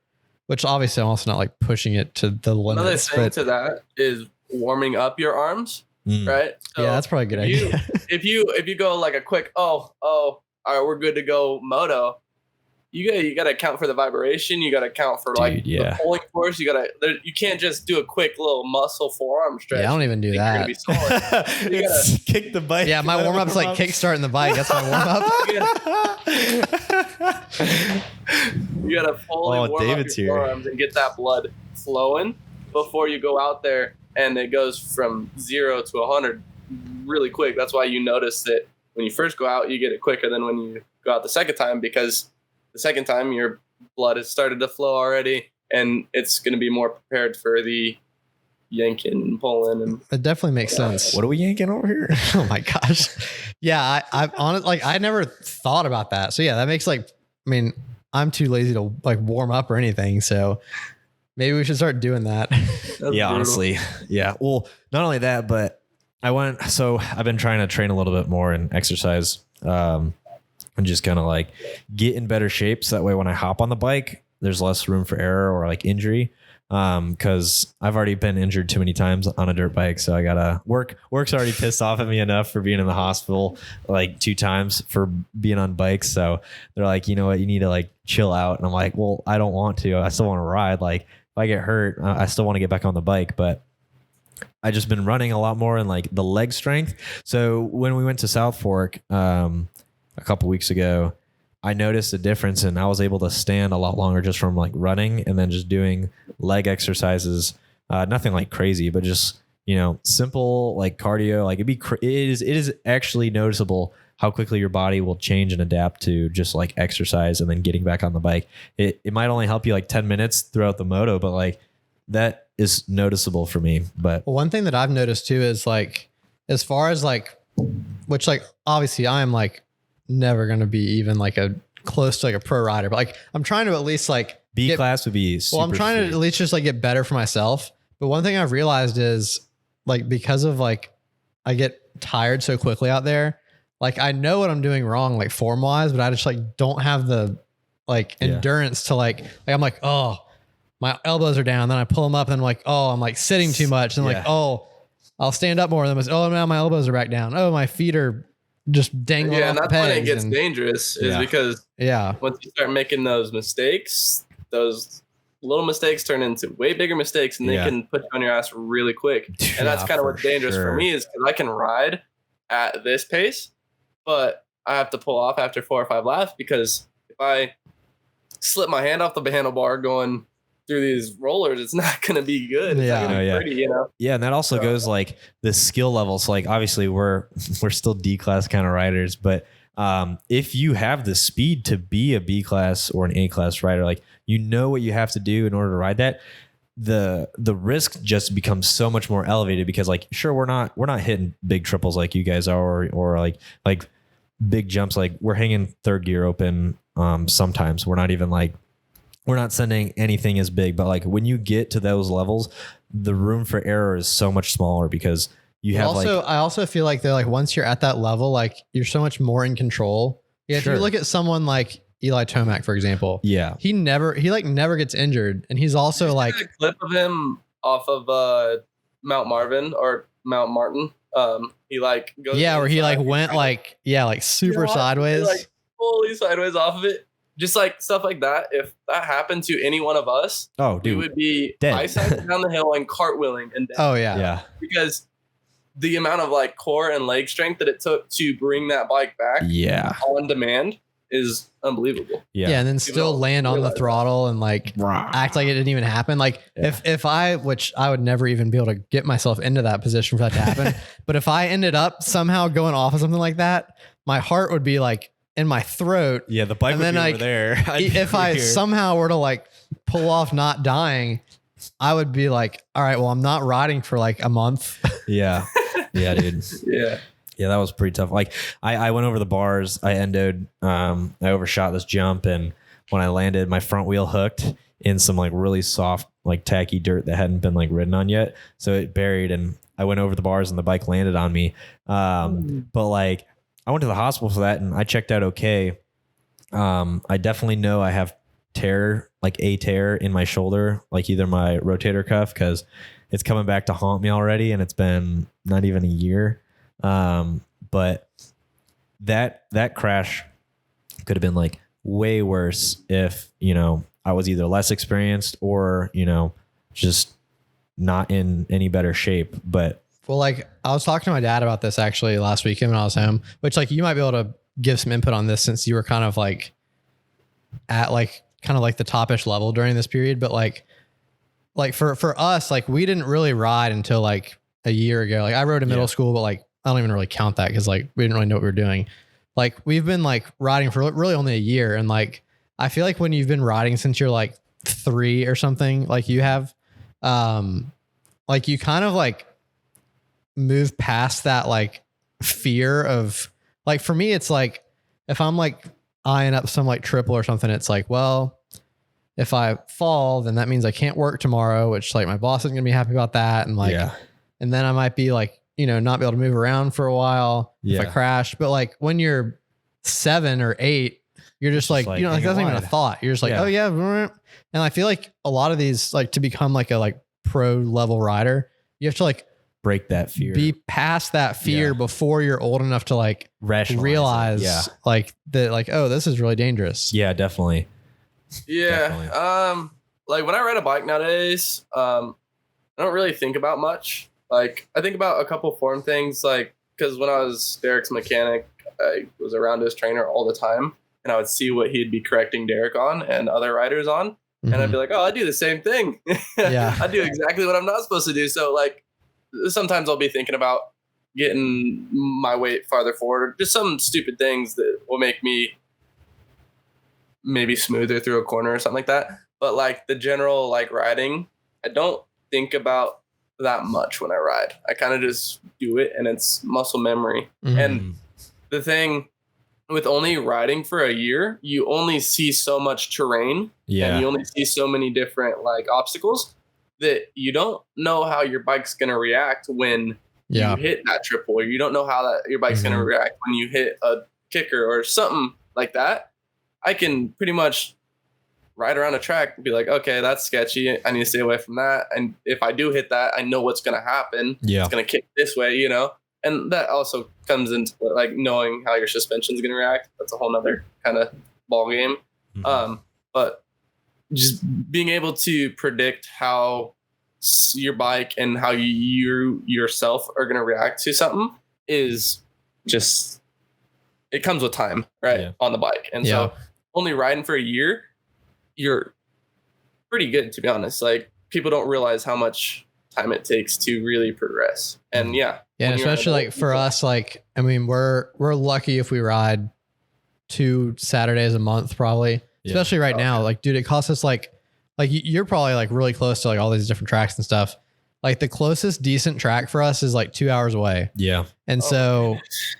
which obviously I'm also not like pushing it to the limit. Another thing to that is warming up your arms, right? So yeah, that's probably a good idea. if you go like a quick all right, we're good to go moto, you gotta account for the vibration. You gotta account for the pulling force. You can't just do a quick little muscle forearm stretch. Yeah, I don't even do that. You gotta kick the bike. Yeah, my warm up's like kickstarting the bike. That's my warm up. You gotta fully warm up your forearms and get that blood flowing before you go out there, and it goes from 0 to 100 really quick. That's why you notice that when you first go out, you get it quicker than when you go out the second time, because the second time your blood has started to flow already, and it's going to be more prepared for the yanking and pulling. And it definitely makes sense. What are we yanking over here? Oh my gosh. Yeah. I've honestly, like, I never thought about that. So yeah, that makes like, I mean, I'm too lazy to like warm up or anything. So maybe we should start doing that. Yeah, honestly. Yeah. Well, not only that, but I've been trying to train a little bit more and exercise, and just kind of like get in better shape. So that way when I hop on the bike, there's less room for error or like injury. Cause I've already been injured too many times on a dirt bike. So I gotta work's already pissed off at me enough for being in the hospital like 2 times for being on bikes. So they're like, you know what, you need to like chill out. And I'm like, well, I don't want to, I still want to ride. Like if I get hurt, I still want to get back on the bike, but I just been running a lot more and like the leg strength. So when we went to South Fork, a couple weeks ago, I noticed a difference, and I was able to stand a lot longer just from like running and then just doing leg exercises. Nothing like crazy, but just, simple like cardio. Like it is actually noticeable how quickly your body will change and adapt to just like exercise and then getting back on the bike. It might only help you like 10 minutes throughout the moto, but like that is noticeable for me. But one thing that I've noticed too is like, as far as like, which like obviously I am like never going to be even like a close to like a pro rider, but like I'm trying to at least like B class would be super. Well, I'm trying to at least just like get better for myself. But one thing I've realized is like, because of like I get tired so quickly out there, like I know what I'm doing wrong like form wise, but I just like don't have the like endurance to like I'm like, oh, my elbows are down. Then I pull them up and I'm like, oh, I'm like sitting too much. And like, oh, I'll stand up more. And then now my elbows are back down. Oh, my feet are just dangling off the pegs. And that's when it gets dangerous is because once you start making those mistakes, those little mistakes turn into way bigger mistakes and they can put you on your ass really quick. And that's kind of what's dangerous for me is because I can ride at this pace, but I have to pull off after 4 or 5 laps because if I slip my hand off the handlebar going through these rollers, it's not going to be good. It's not gonna be pretty, you know? Yeah. And that also goes like the skill levels. So like, obviously we're still D class kind of riders, but if you have the speed to be a B class or an A class rider, like, you know what you have to do in order to ride that, the risk just becomes so much more elevated because like, sure, we're not hitting big triples like you guys are, or like big jumps. Like we're hanging third gear open. Sometimes we're not sending anything as big, but like when you get to those levels, the room for error is so much smaller because you have I also feel like they're like, once you're at that level, like you're so much more in control. Yeah. If you look at someone like Eli Tomac, for example, he never gets injured. And he's also like a clip of him off of Mount Marvin or Mount Martin. He like goes where he like went like super sideways, like fully sideways off of it. Just like stuff like that. If that happened to any one of us, we would be bicycling down the hill and cartwheeling and dead. Oh yeah. Because the amount of like core and leg strength that it took to bring that bike back on demand is unbelievable. Yeah, and then still land on the throttle and like act like it didn't even happen. Like if I, which I would never even be able to get myself into that position for that to happen, but if I ended up somehow going off of something like that, my heart would be like in my throat. Yeah, the bike would be over there. If I somehow were to like pull off not dying, I would be like, all right, well, I'm not riding for like a month. Yeah, dude. Yeah, that was pretty tough. Like I went over the bars, I endoed, I overshot this jump, and when I landed, my front wheel hooked in some like really soft, like tacky dirt that hadn't been like ridden on yet. So it buried and I went over the bars and the bike landed on me. But like I went to the hospital for that and I checked out okay. I definitely know I have a tear in my shoulder, like either my rotator cuff, because it's coming back to haunt me already and it's been not even a year. But that crash could have been like way worse if, I was either less experienced or, just not in any better shape. But well, like I was talking to my dad about this actually last weekend when I was home, which like you might be able to give some input on this since you were kind of like at like kind of like the topish level during this period. But like for us, like we didn't really ride until like a year ago. Like I rode in middle school, but like I don't even really count that because like we didn't really know what we were doing. Like we've been like riding for really only a year. And like I feel like when you've been riding since you're like 3 or something, like you have, like you kind of like move past that like fear of like, for me, it's like if I'm like eyeing up some like triple or something, it's like, well, if I fall, then that means I can't work tomorrow, which like my boss isn't gonna be happy about that. And like, and then I might be like, not be able to move around for a while if I crash. But like when you're 7 or 8, you're just like like that's not even a thought. You're just like, oh yeah. And I feel like a lot of these, like to become like a like pro level rider, you have to like break that fear, be past that fear before you're old enough to like realize like that, like, oh, this is really dangerous. Yeah, definitely. Yeah. Definitely. Like when I ride a bike nowadays, I don't really think about much. Like I think about a couple form things, like, cause when I was Derek's mechanic, I was around his trainer all the time and I would see what he'd be correcting Derek on and other riders on. And I'd be like, oh, I do the same thing. I do exactly what I'm not supposed to do. So like sometimes I'll be thinking about getting my weight farther forward or just some stupid things that will make me maybe smoother through a corner or something like that. But like the general like riding, I don't think about that much when I ride. I kind of just do it and it's muscle memory. And the thing with only riding for a year, you only see so much terrain and you only see so many different like obstacles that you don't know how your bike's going to react when you hit that triple, or you don't know how that your bike's going to react when you hit a kicker or something like that. I can pretty much ride around a track and be like, okay, that's sketchy. I need to stay away from that. And if I do hit that, I know what's going to happen. Yeah. It's going to kick this way, you know? And that also comes into like knowing how your suspension is going to react. That's a whole nother kind of ball game. Mhm. But just being able to predict how your bike and how you yourself are going to react to something is just, it comes with time, right? Yeah. On the bike. And so only riding for a year, you're pretty good, to be honest. Like, people don't realize how much time it takes to really progress. And and especially like for us, like, I mean, we're lucky if we ride 2 Saturdays a month, probably, especially right now. Like, dude, it costs us like you're probably like really close to like all these different tracks and stuff. Like, the closest decent track for us is like 2 hours away. Yeah. And so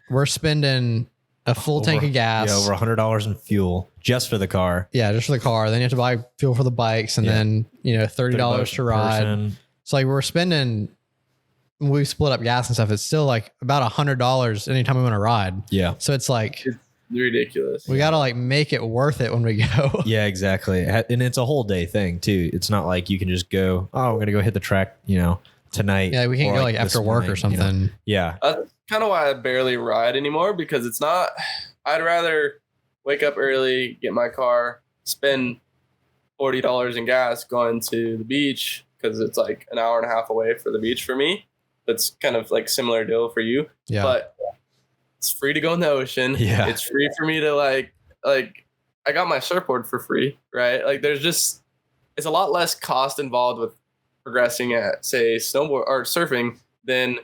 we're spending a full tank of gas. Yeah, over $100 in fuel just for the car. Yeah, just for the car. Then you have to buy fuel for the bikes, and then, you know, $30 to ride. Person. So like we're spending, when we split up gas and stuff, it's still like about $100 anytime we want to ride. Yeah. So it's like, it's ridiculous. we got to like make it worth it when we go. Yeah, exactly. And it's a whole day thing too. It's not like you can just go, oh, I'm going to go hit the track, you know, tonight. Yeah, we can't go like after work or something. You know? Yeah. That's kind of why I barely ride anymore, because it's not, I'd rather wake up early, get my car, spend $40 in gas going to the beach, because it's like an hour and a half away for the beach for me. That's kind of like similar deal for you. Yeah. But it's free to go in the ocean. Yeah. It's free for me to like I got my surfboard for free, right? Like, there's just, it's a lot less cost involved with progressing at, say, snowboard or surfing than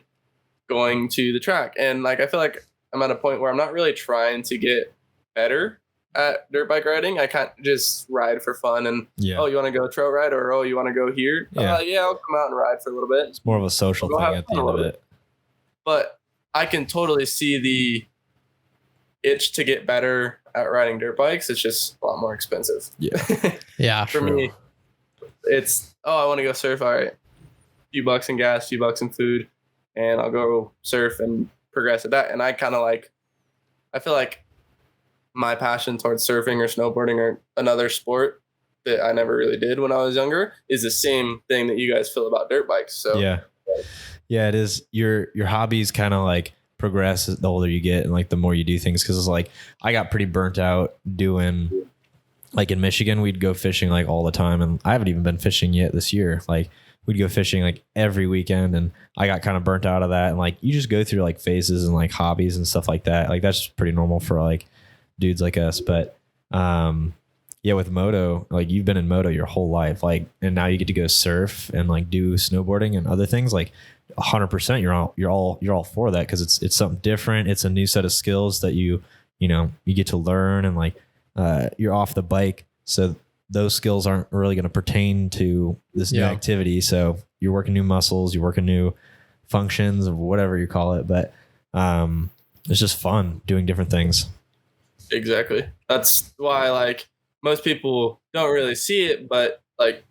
going to the track. And like, I feel like I'm at a point where I'm not really trying to get better at dirt bike riding. I can't just ride for fun and, Yeah. oh, you want to go trail ride, or, oh, you want to go here? Yeah. I'll come out and ride for a little bit. It's more of a social Go thing have at the fun a end of little it. But I can totally see the itch to get better at riding dirt bikes. It's just a lot more expensive. Yeah. Yeah. For me, it's, oh, I want to go surf. All right, few bucks in gas, few bucks in food, and I'll go surf and progress at that. And I kind of like, I feel like my passion towards surfing or snowboarding or another sport that I never really did when I was younger is the same thing that you guys feel about dirt bikes. So yeah, it is. Your hobbies kind of like progress the older you get and like the more you do things. Cause it's like, I got pretty burnt out doing, like, in Michigan, we'd go fishing like all the time. And I haven't even been fishing yet this year. Like, we'd go fishing like every weekend, and I got kind of burnt out of that. And like, you just go through like phases and like hobbies and stuff like that. Like, that's pretty normal for like dudes like us. But yeah, with Moto, like, you've been in Moto your whole life, like, and now you get to go surf and like do snowboarding and other things. Like, 100% you're all for that, because it's something different. It's a new set of skills that you get to learn, and like you're off the bike, so those skills aren't really going to pertain to this new activity. So you're working new muscles, you're working new functions, or whatever you call it. But it's just fun doing different things. Exactly. That's why, like, most people don't really see it, but like,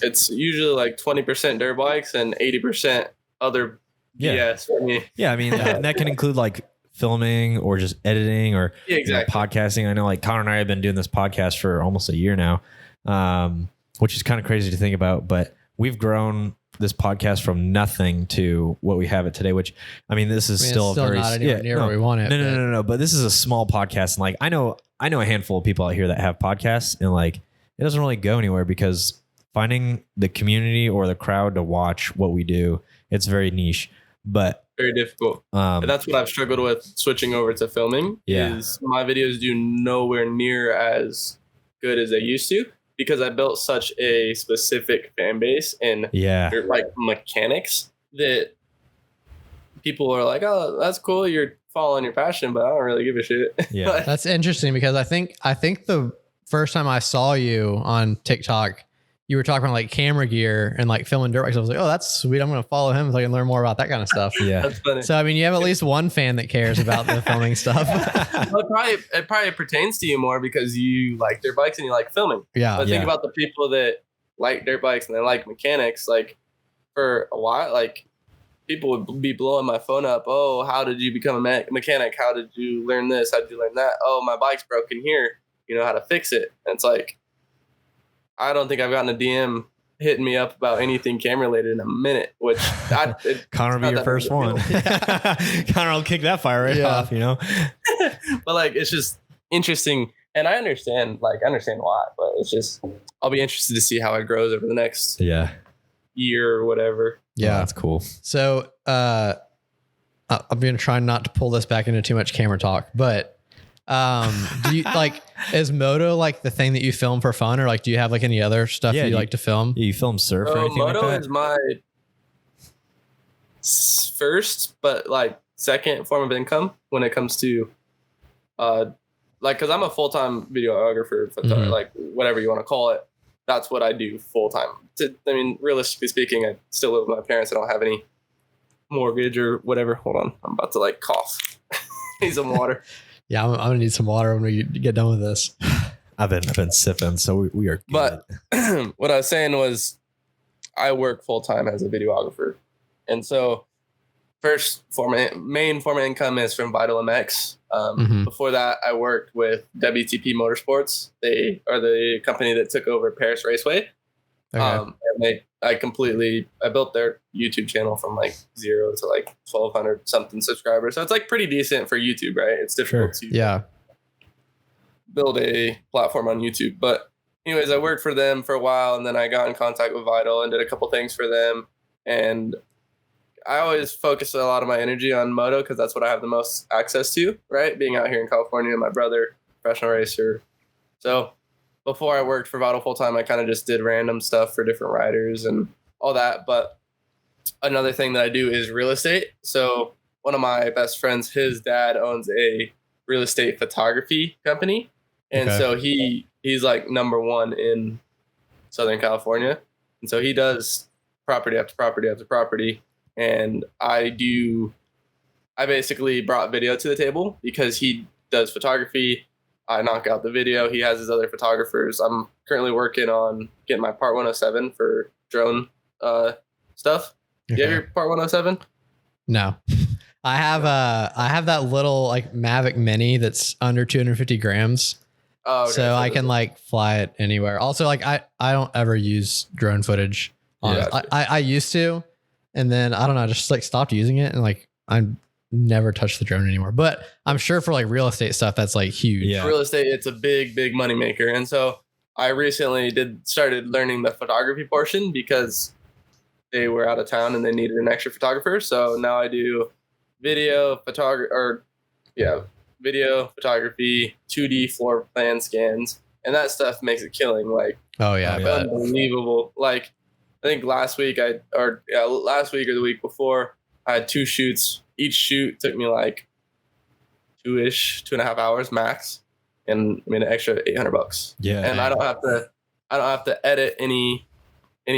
it's usually like 20% dirt bikes and 80% other BS for me. Yeah, I mean, and that can include like filming or just editing or podcasting. I know, like, Connor and I have been doing this podcast for almost a year now, which is kind of crazy to think about. But we've grown this podcast from nothing to what we have it today, which, I mean, this is still very not anywhere near where we want it. No. But this is a small podcast. And like, I know a handful of people out here that have podcasts, and like, it doesn't really go anywhere because finding the community or the crowd to watch what we do, it's very niche, but very difficult. And that's what I've struggled with switching over to filming. Is my videos do nowhere near as good as they used to, because I built such a specific fan base in dirt bike mechanics that people are like, oh, that's cool, you're following your passion, but I don't really give a shit. Yeah. That's interesting, because I think the first time I saw you on TikTok, you were talking about like camera gear and like filming dirt bikes. I was like, oh, that's sweet. I'm going to follow him so I can learn more about that kind of stuff. Yeah. That's funny. So, I mean, you have at least one fan that cares about the filming stuff. Well, it probably pertains to you more because you like dirt bikes and you like filming. Yeah. But think about the people that like dirt bikes and they like mechanics. Like, for a while, like, people would be blowing my phone up. Oh, how did you become a mechanic? How did you learn this? How did you learn that? Oh, my bike's broken here. You know how to fix it. And it's like, I don't think I've gotten a DM hitting me up about anything camera related in a minute, which Connor will be your first one. Connor will kick that fire right off, you know? But like, it's just interesting. And I understand why, but it's just, I'll be interested to see how it grows over the next year or whatever. Yeah. Oh, that's cool. So, I'm going to try not to pull this back into too much camera talk, but do you like, is Moto like the thing that you film for fun, or like do you have like any other stuff you like to film? You film surf or anything Moto like that? is my first, but like second form of income when it comes to like, because I'm a full-time videographer, like whatever you want to call it. That's what I do full-time. I mean, realistically speaking, I still live with my parents. I don't have any mortgage or whatever. Hold on, I'm about to like cough. Need some water. Yeah, I'm gonna need some water when we get done with this. I've been sipping, so we are good. But what I was saying was, I work full time as a videographer, and so main form of income is from Vital MX. Before that, I worked with WTP Motorsports. They are the company that took over Paris Raceway. Okay. And I built their YouTube channel from like 0 to like 1,200 something subscribers. So it's like pretty decent for YouTube, right? It's difficult to build a platform on YouTube. But anyways, I worked for them for a while, and then I got in contact with Vital and did a couple things for them. And I always focus a lot of my energy on Moto because that's what I have the most access to, right? Being out here in California, my brother, professional racer. So before I worked for Vital full time, I kind of just did random stuff for different riders and all that. But another thing that I do is real estate. So one of my best friends, his dad owns a real estate photography company. And so he's like number one in Southern California. And so he does property after property after property. And I basically brought video to the table because he does photography. I knock out the video. He has his other photographers. I'm currently working on getting my Part 107 for drone stuff. Do you have your Part 107? No. I have that little like Mavic Mini that's under 250 grams. Oh, okay. So I can like fly it anywhere. Also, like I don't ever use drone footage. I used to, and then I don't know, I just like stopped using it, and like I'm never touched the drone anymore. But I'm sure for like real estate stuff, that's like huge. Yeah. Real estate, it's a big money maker. And so I recently started learning the photography portion because they were out of town and they needed an extra photographer. So now I do video photography, 2D floor plan scans, and that stuff makes it killing. Like, unbelievable. Like, I think last week or the week before, I had 2 shoots. Each shoot took me like 2.5 hours max, and I mean an extra $800. Yeah, and I don't have to edit any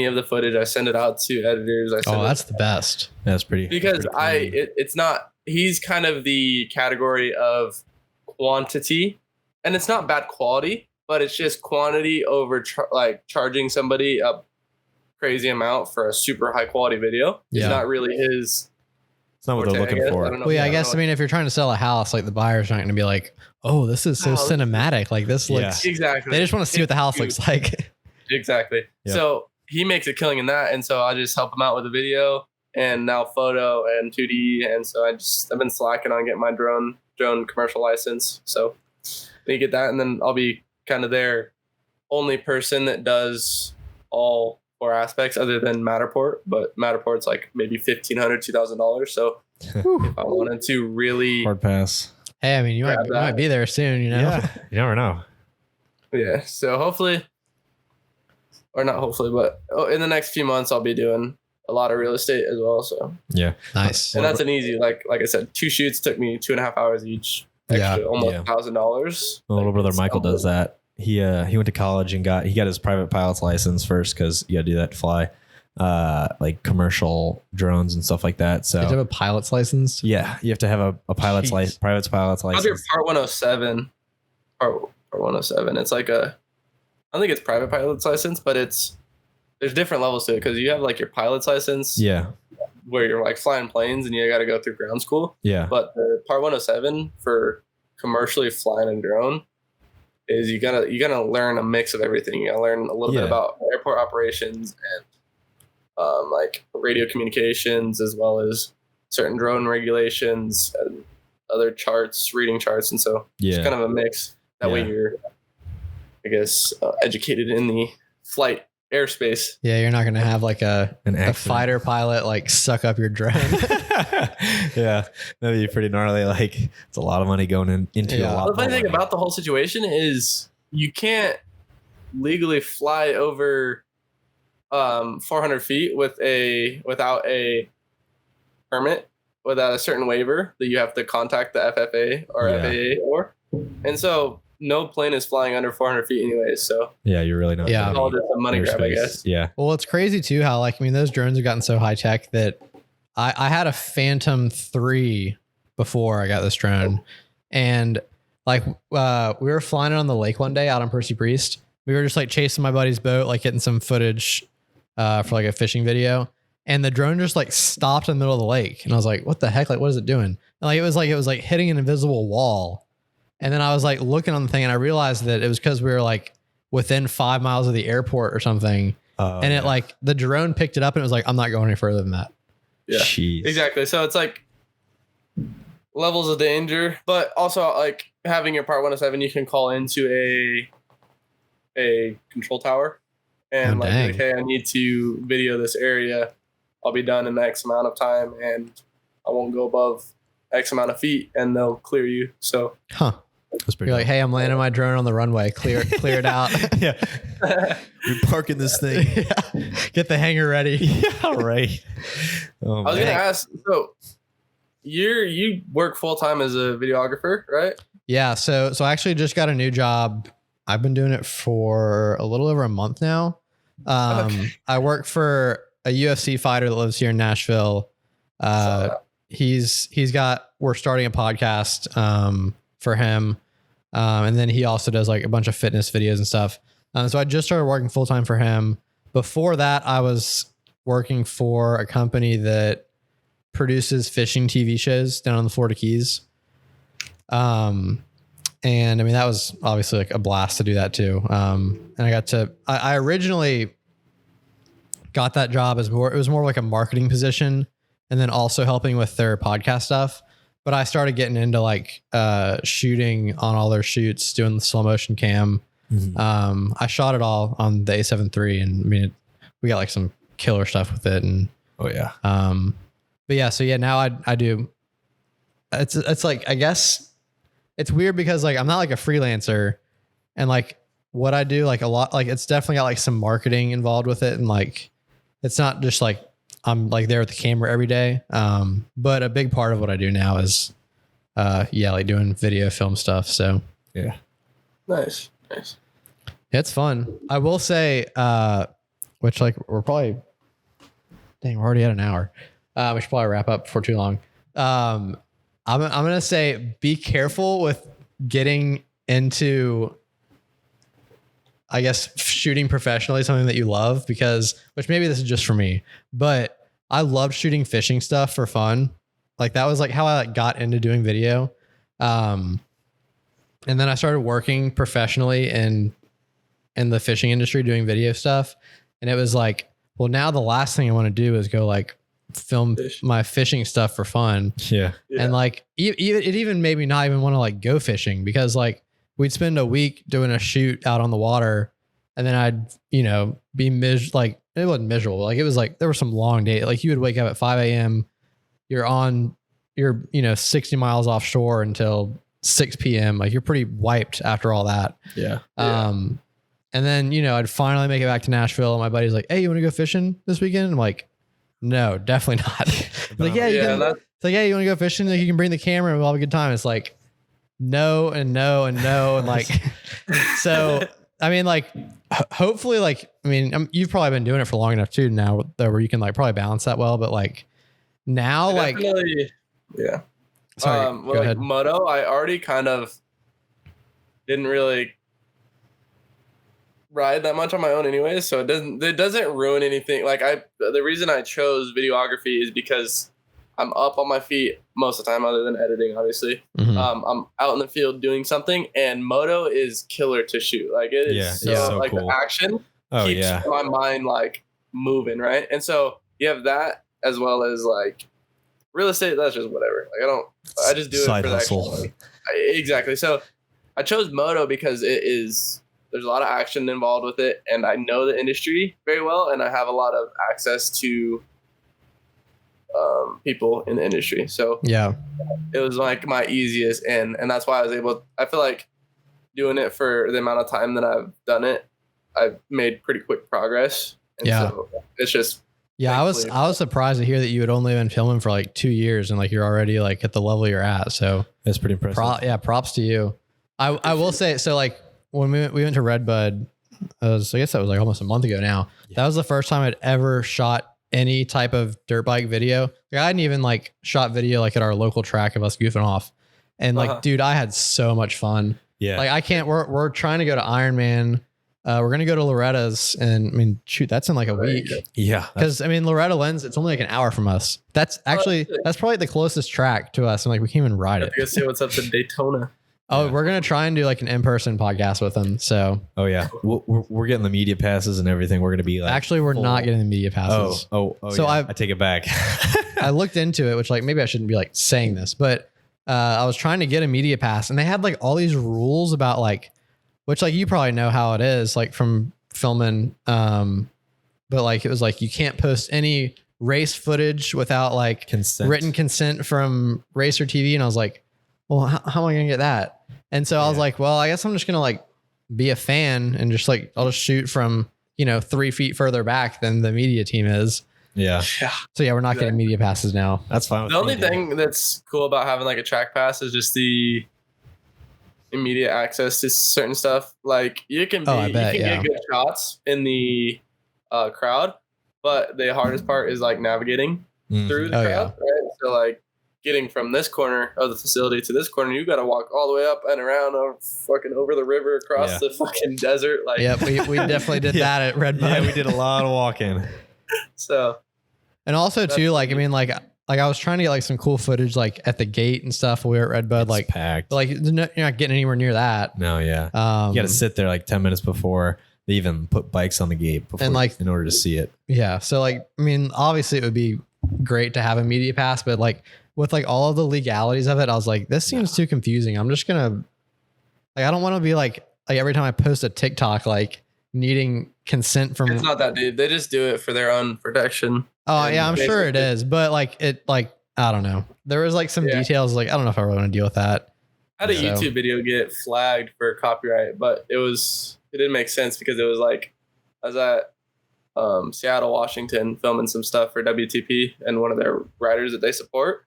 of the footage. I send it out to editors. That's the best. That's pretty. Because it's not. He's kind of the category of quantity, and it's not bad quality, but it's just quantity over charging somebody a crazy amount for a super high quality video. Yeah. It's not really his. It's not what they're looking for. I guess, I mean, if you're trying to sell a house, like the buyer's not going to be like, oh, this is so cinematic. Like this looks. Exactly. They just want to see what the house looks like. Exactly. Yep. So he makes a killing in that. And so I just help him out with the video and now photo and 2D. And so I've been slacking on getting my drone commercial license. So they get that. And then I'll be kind of their only person that does all 4 aspects other than Matterport, but Matterport's like maybe $1,500, $2,000. So if I wanted to really hard pass. Hey, I mean, you might be there soon, you know? Yeah, you never know. Yeah. So hopefully, or not hopefully, but in the next few months, I'll be doing a lot of real estate as well. So yeah, nice. And that's an easy, like I said, 2 shoots took me 2.5 hours each. Extra, almost $1,000. My little brother Michael does that. He went to college and got his private pilot's license first because you got to do that to fly like commercial drones and stuff like that. So you have a pilot's license? Yeah, you have to have a pilot's license. Private pilot's license. How's your Part 107? Part 107. It's like I don't think it's private pilot's license, but there's different levels to it because you have like your pilot's license. Yeah. Where you're like flying planes and you got to go through ground school. Yeah. But the Part 107 for commercially flying a drone, is you gotta learn a mix of everything. You gotta learn a little bit about airport operations and like radio communications, as well as certain drone regulations and other charts, reading charts, and so it's kind of a mix. That way you're, I guess, educated in the flight airspace. Yeah, you're not gonna have like a fighter pilot like suck up your drone. Yeah, that'd be pretty gnarly. Like, it's a lot of money going into a lot. The funny thing about the whole situation is you can't legally fly over 400 feet without a permit, without a certain waiver that you have to contact the FFA or FAA for. And so no plane is flying under 400 feet anyways. So yeah, you're really not. Yeah, it's all just a money grab, I guess. Yeah. Well, it's crazy too how, like, I mean, those drones have gotten so high tech that I had a Phantom 3 before I got this drone, and like we were flying it on the lake one day out on Percy Priest. We were just like chasing my buddy's boat, like getting some footage for like a fishing video, and the drone just like stopped in the middle of the lake, and I was like, "What the heck? Like, what is it doing?" And like it was like hitting an invisible wall, and then I was like looking on the thing, and I realized that it was because we were like within 5 miles of the airport or something, and it like the drone picked it up, and it was like, "I'm not going any further than that." Yeah, jeez. Exactly. So it's like levels of danger, but also like having your Part 107, you can call into a control tower and like, hey, I need to video this area. I'll be done in X amount of time, and I won't go above X amount of feet, and they'll clear you. So, you're like, hey, I'm landing my drone on the runway. Clear it out. Yeah, we're parking this thing. Yeah. Get the hangar ready. Yeah, right. Oh, I was gonna ask. So, you work full time as a videographer, right? Yeah. So I actually just got a new job. I've been doing it for a little over a month now. I work for a UFC fighter that lives here in Nashville. We're starting a podcast for him. And then he also does like a bunch of fitness videos and stuff. So I just started working full time for him. Before that, I was working for a company that produces fishing TV shows down on the Florida Keys. And I mean, that was obviously like a blast to do that too. And I originally got that job it was more like a marketing position, and then also helping with their podcast stuff. But I started getting into like shooting on all their shoots, doing the slow motion cam. Mm-hmm. I shot it all on the A7 III, and I mean, we got like some killer stuff with it. And but yeah, so yeah, now I do. It's like, I guess it's weird because like I'm not like a freelancer, and like what I do, like a lot, like it's definitely got like some marketing involved with it, and like it's not just like I'm like there with the camera every day. But a big part of what I do now is like doing video film stuff. So yeah. Nice. It's fun. I will say, which like we're already at an hour. We should probably wrap up before too long. I'm gonna say, be careful with getting into, I guess, shooting professionally, something that you love, which maybe this is just for me, but I loved shooting fishing stuff for fun. Like that was like how I got into doing video. And then I started working professionally in the fishing industry doing video stuff. And it was like, well, now the last thing I want to do is go like film my fishing stuff for fun. Yeah. And like, it even made me not even want to like go fishing, because like we'd spend a week doing a shoot out on the water, and then I'd, be like, it wasn't miserable. Like it was like, there were some long days. Like you would wake up at 5 a.m. You're 60 miles offshore until 6 p.m. Like you're pretty wiped after all that. Yeah. And then, I'd finally make it back to Nashville, and my buddy's like, hey, you want to go fishing this weekend? I'm like, no, definitely not. Like, yeah, you want to go fishing? Like you can bring the camera and we'll have a good time. It's like, no, and no, and no. And like, so, I mean, like, hopefully, like, I mean, you've probably been doing it for long enough too now where you can like probably balance that well, but like now, like, yeah. Sorry, well, like Moto, I already kind of didn't really ride that much on my own anyways, so it doesn't ruin anything. Like the reason I chose videography is because I'm up on my feet most of the time, other than editing, obviously. Mhm. I'm out in the field doing something, and Moto is killer to shoot. Like it is so like cool. the action keeps my mind like moving, right? And so you have that as well as like real estate. That's just whatever. Like I just do it for the hustle. extra money. Exactly. So I chose Moto because there's a lot of action involved with it, and I know the industry very well, and I have a lot of access to people in the industry. So yeah, it was like my easiest in, and that's why I was able. I feel like doing it for the amount of time that I've done it, I've made pretty quick progress. And so it's just I was surprised to hear that you had only been filming for like 2 years and like you're already like at the level you're at. So that's pretty impressive. Props to you. I will say, so like when we went to Redbud, I guess that was like almost a month ago now. Yeah. That was the first time I'd ever shot any type of dirt bike video. Like I hadn't even like shot video like at our local track of us goofing off. And like, dude, I had so much fun. Yeah. Like we're trying to go to Ironman. We're going to go to Loretta's, and I mean, shoot, that's in like a week. Yeah. Cause I mean, Loretta Lens, it's only like an hour from us. That's actually, that's probably the closest track to us. And like, we can't even ride it. I see what's up to Daytona. Oh, we're going to try and do like an in-person podcast with them. So, we're getting the media passes and everything. We're going to be like, actually, we're not getting the media passes. So I take it back. I looked into it, which like, maybe I shouldn't be like saying this, but I was trying to get a media pass, and they had like all these rules about like, which like, you probably know how it is like from filming. But like, it was like, you can't post any race footage without like written consent from Racer TV. And I was like, well, how am I going to get that? And so I was like, well, I guess I'm just going to like be a fan and just like, I'll just shoot from, 3 feet further back than the media team is. Yeah. So yeah, we're not getting media passes now. That's fine. The only thing that's cool about having like a track pass is just the immediate access to certain stuff. Like you can get good shots in the crowd, but the hardest part is like navigating through the crowd. Right? So like getting from this corner of the facility to this corner, you got to walk all the way up and around over the river, across the fucking desert. Like, yeah, we definitely did that at Redbud. Yeah, we did a lot of walking. So, and also too, like, I mean, like I was trying to get like some cool footage, like at the gate and stuff. We were at Redbud, it's like packed. Like you're not getting anywhere near that. No, yeah. You got to sit there like 10 minutes before they even put bikes on the gate before, and like in order to see it. Yeah. So like, I mean, obviously it would be great to have a media pass, but like with like all of the legalities of it, I was like, this seems too confusing. I'm just gonna like, I don't want to be like every time I post a TikTok, like needing consent from. It's not that, dude. They just do it for their own protection. Oh yeah, I'm sure it is, but like I don't know. There was like some details, like I don't know if I really want to deal with that. I had a YouTube video get flagged for copyright, but it didn't make sense because it was like I was at Seattle, Washington, filming some stuff for WTP and one of their riders that they support,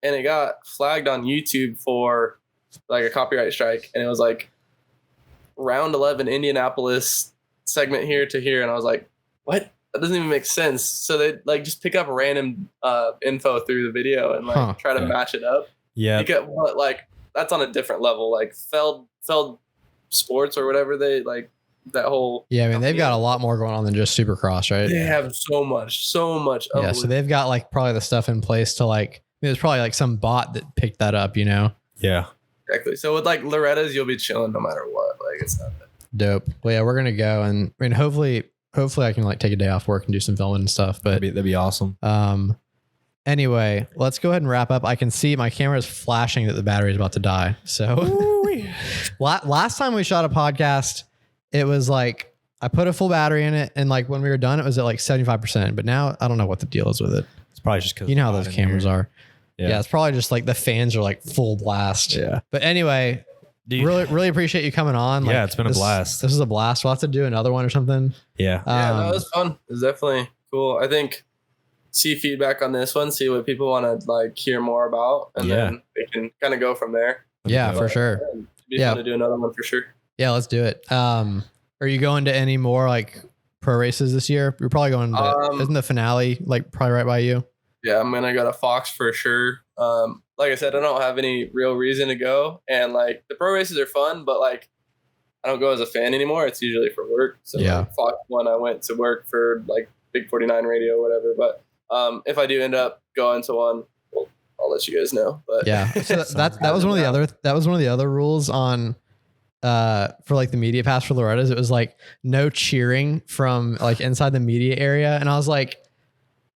and it got flagged on YouTube for like a copyright strike, and it was like round 11 Indianapolis segment here to here, and I was like, what? That doesn't even make sense. So they like just pick up random info through the video and like try to match it up. Yeah. But like that's on a different level. Like Feld Sports or whatever, they like that whole. Yeah, I mean they've got a lot more going on than just Supercross, right? They have so much. Yeah, so they've got like probably the stuff in place to like. I mean, there's probably like some bot that picked that up, Yeah. Exactly. So with like Loretta's, you'll be chilling no matter what. Like it's not that dope. Well, yeah, we're gonna go, and I mean hopefully I can like take a day off work and do some filming and stuff. But that'd be awesome. Anyway, let's go ahead and wrap up. I can see my camera is flashing that the battery is about to die. So last time we shot a podcast, it was like I put a full battery in it, and like when we were done, it was at like 75%. But now I don't know what the deal is with it. It's probably just because you know how those cameras are. Yeah, it's probably just like the fans are like full blast. Yeah. But anyway, really appreciate you coming on. Yeah, like, it's been a blast. This is a blast. We'll have to do another one or something. Yeah. No, it was fun. It was definitely cool. I think see feedback on this one, see what people want to like hear more about, and then they can kind of go from there. Yeah, for sure. It'd be fun to do another one for sure. Yeah, let's do it. Are you going to any more like pro races this year? You're probably going to, isn't the finale like probably right by you? Yeah, I'm gonna go to Fox for sure. Like I said, I don't have any real reason to go, and like the pro races are fun, but like I don't go as a fan anymore. It's usually for work. So like, Fox one, I went to work for like Big 49 radio or whatever. But if I do end up going to one, I'll let you guys know. But Yeah. So that was one of the other rules on for like the media pass for Loretta's. It was like no cheering from like inside the media area. And I was like,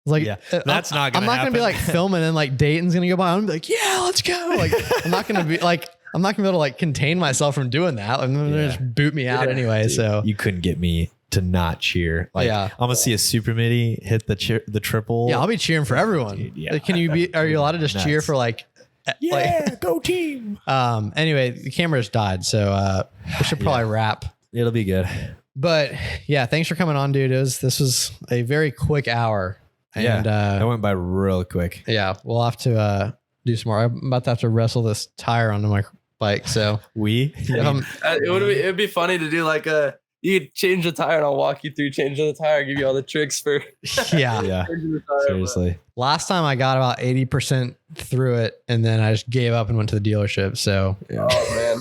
Yeah, that's not gonna I'm not gonna be happen. like filming and like Dayton's gonna go by. I'm gonna be like, yeah, let's go. Like I'm not gonna be able to like contain myself from doing that. I'm gonna just boot me out anyway. Dude, So you couldn't get me to not cheer. Like Yeah. I'm gonna see a super midi hit the triple. yeah, I'll be cheering for everyone. Dude, yeah. Like, are you allowed to just cheer Nuts. for like Go team. anyway, the camera's died, so we should probably wrap. It'll be good. But yeah, thanks for coming on, dude. This was a very quick hour. And That went by real quick. yeah, we'll have to do some more. I'm about to have to wrestle this tire onto my bike. So it'd be funny to do like you could change the tire and I'll walk you through changing the tire, give you all the tricks for yeah. changing the tire. Seriously. Last time I got about 80% through it, and then I just gave up and went to the dealership. So Oh man,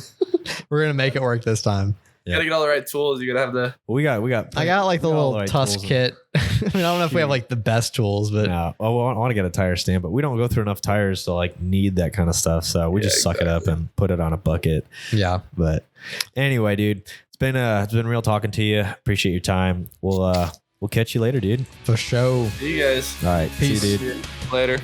we're gonna make it work this time. you gotta get all the right tools. You gotta have the. We got. I got like the we got all little right Tusk tools. kit. I mean, I don't know if we have like the best tools, but No, I want to get a tire stand, but we don't go through enough tires to like need that kind of stuff. So we just suck it up and put it on a bucket. yeah. But anyway, dude, it's been real talking to you. Appreciate your time. We'll catch you later, dude. For sure. See you guys. All right, Peace. see you, dude. Later.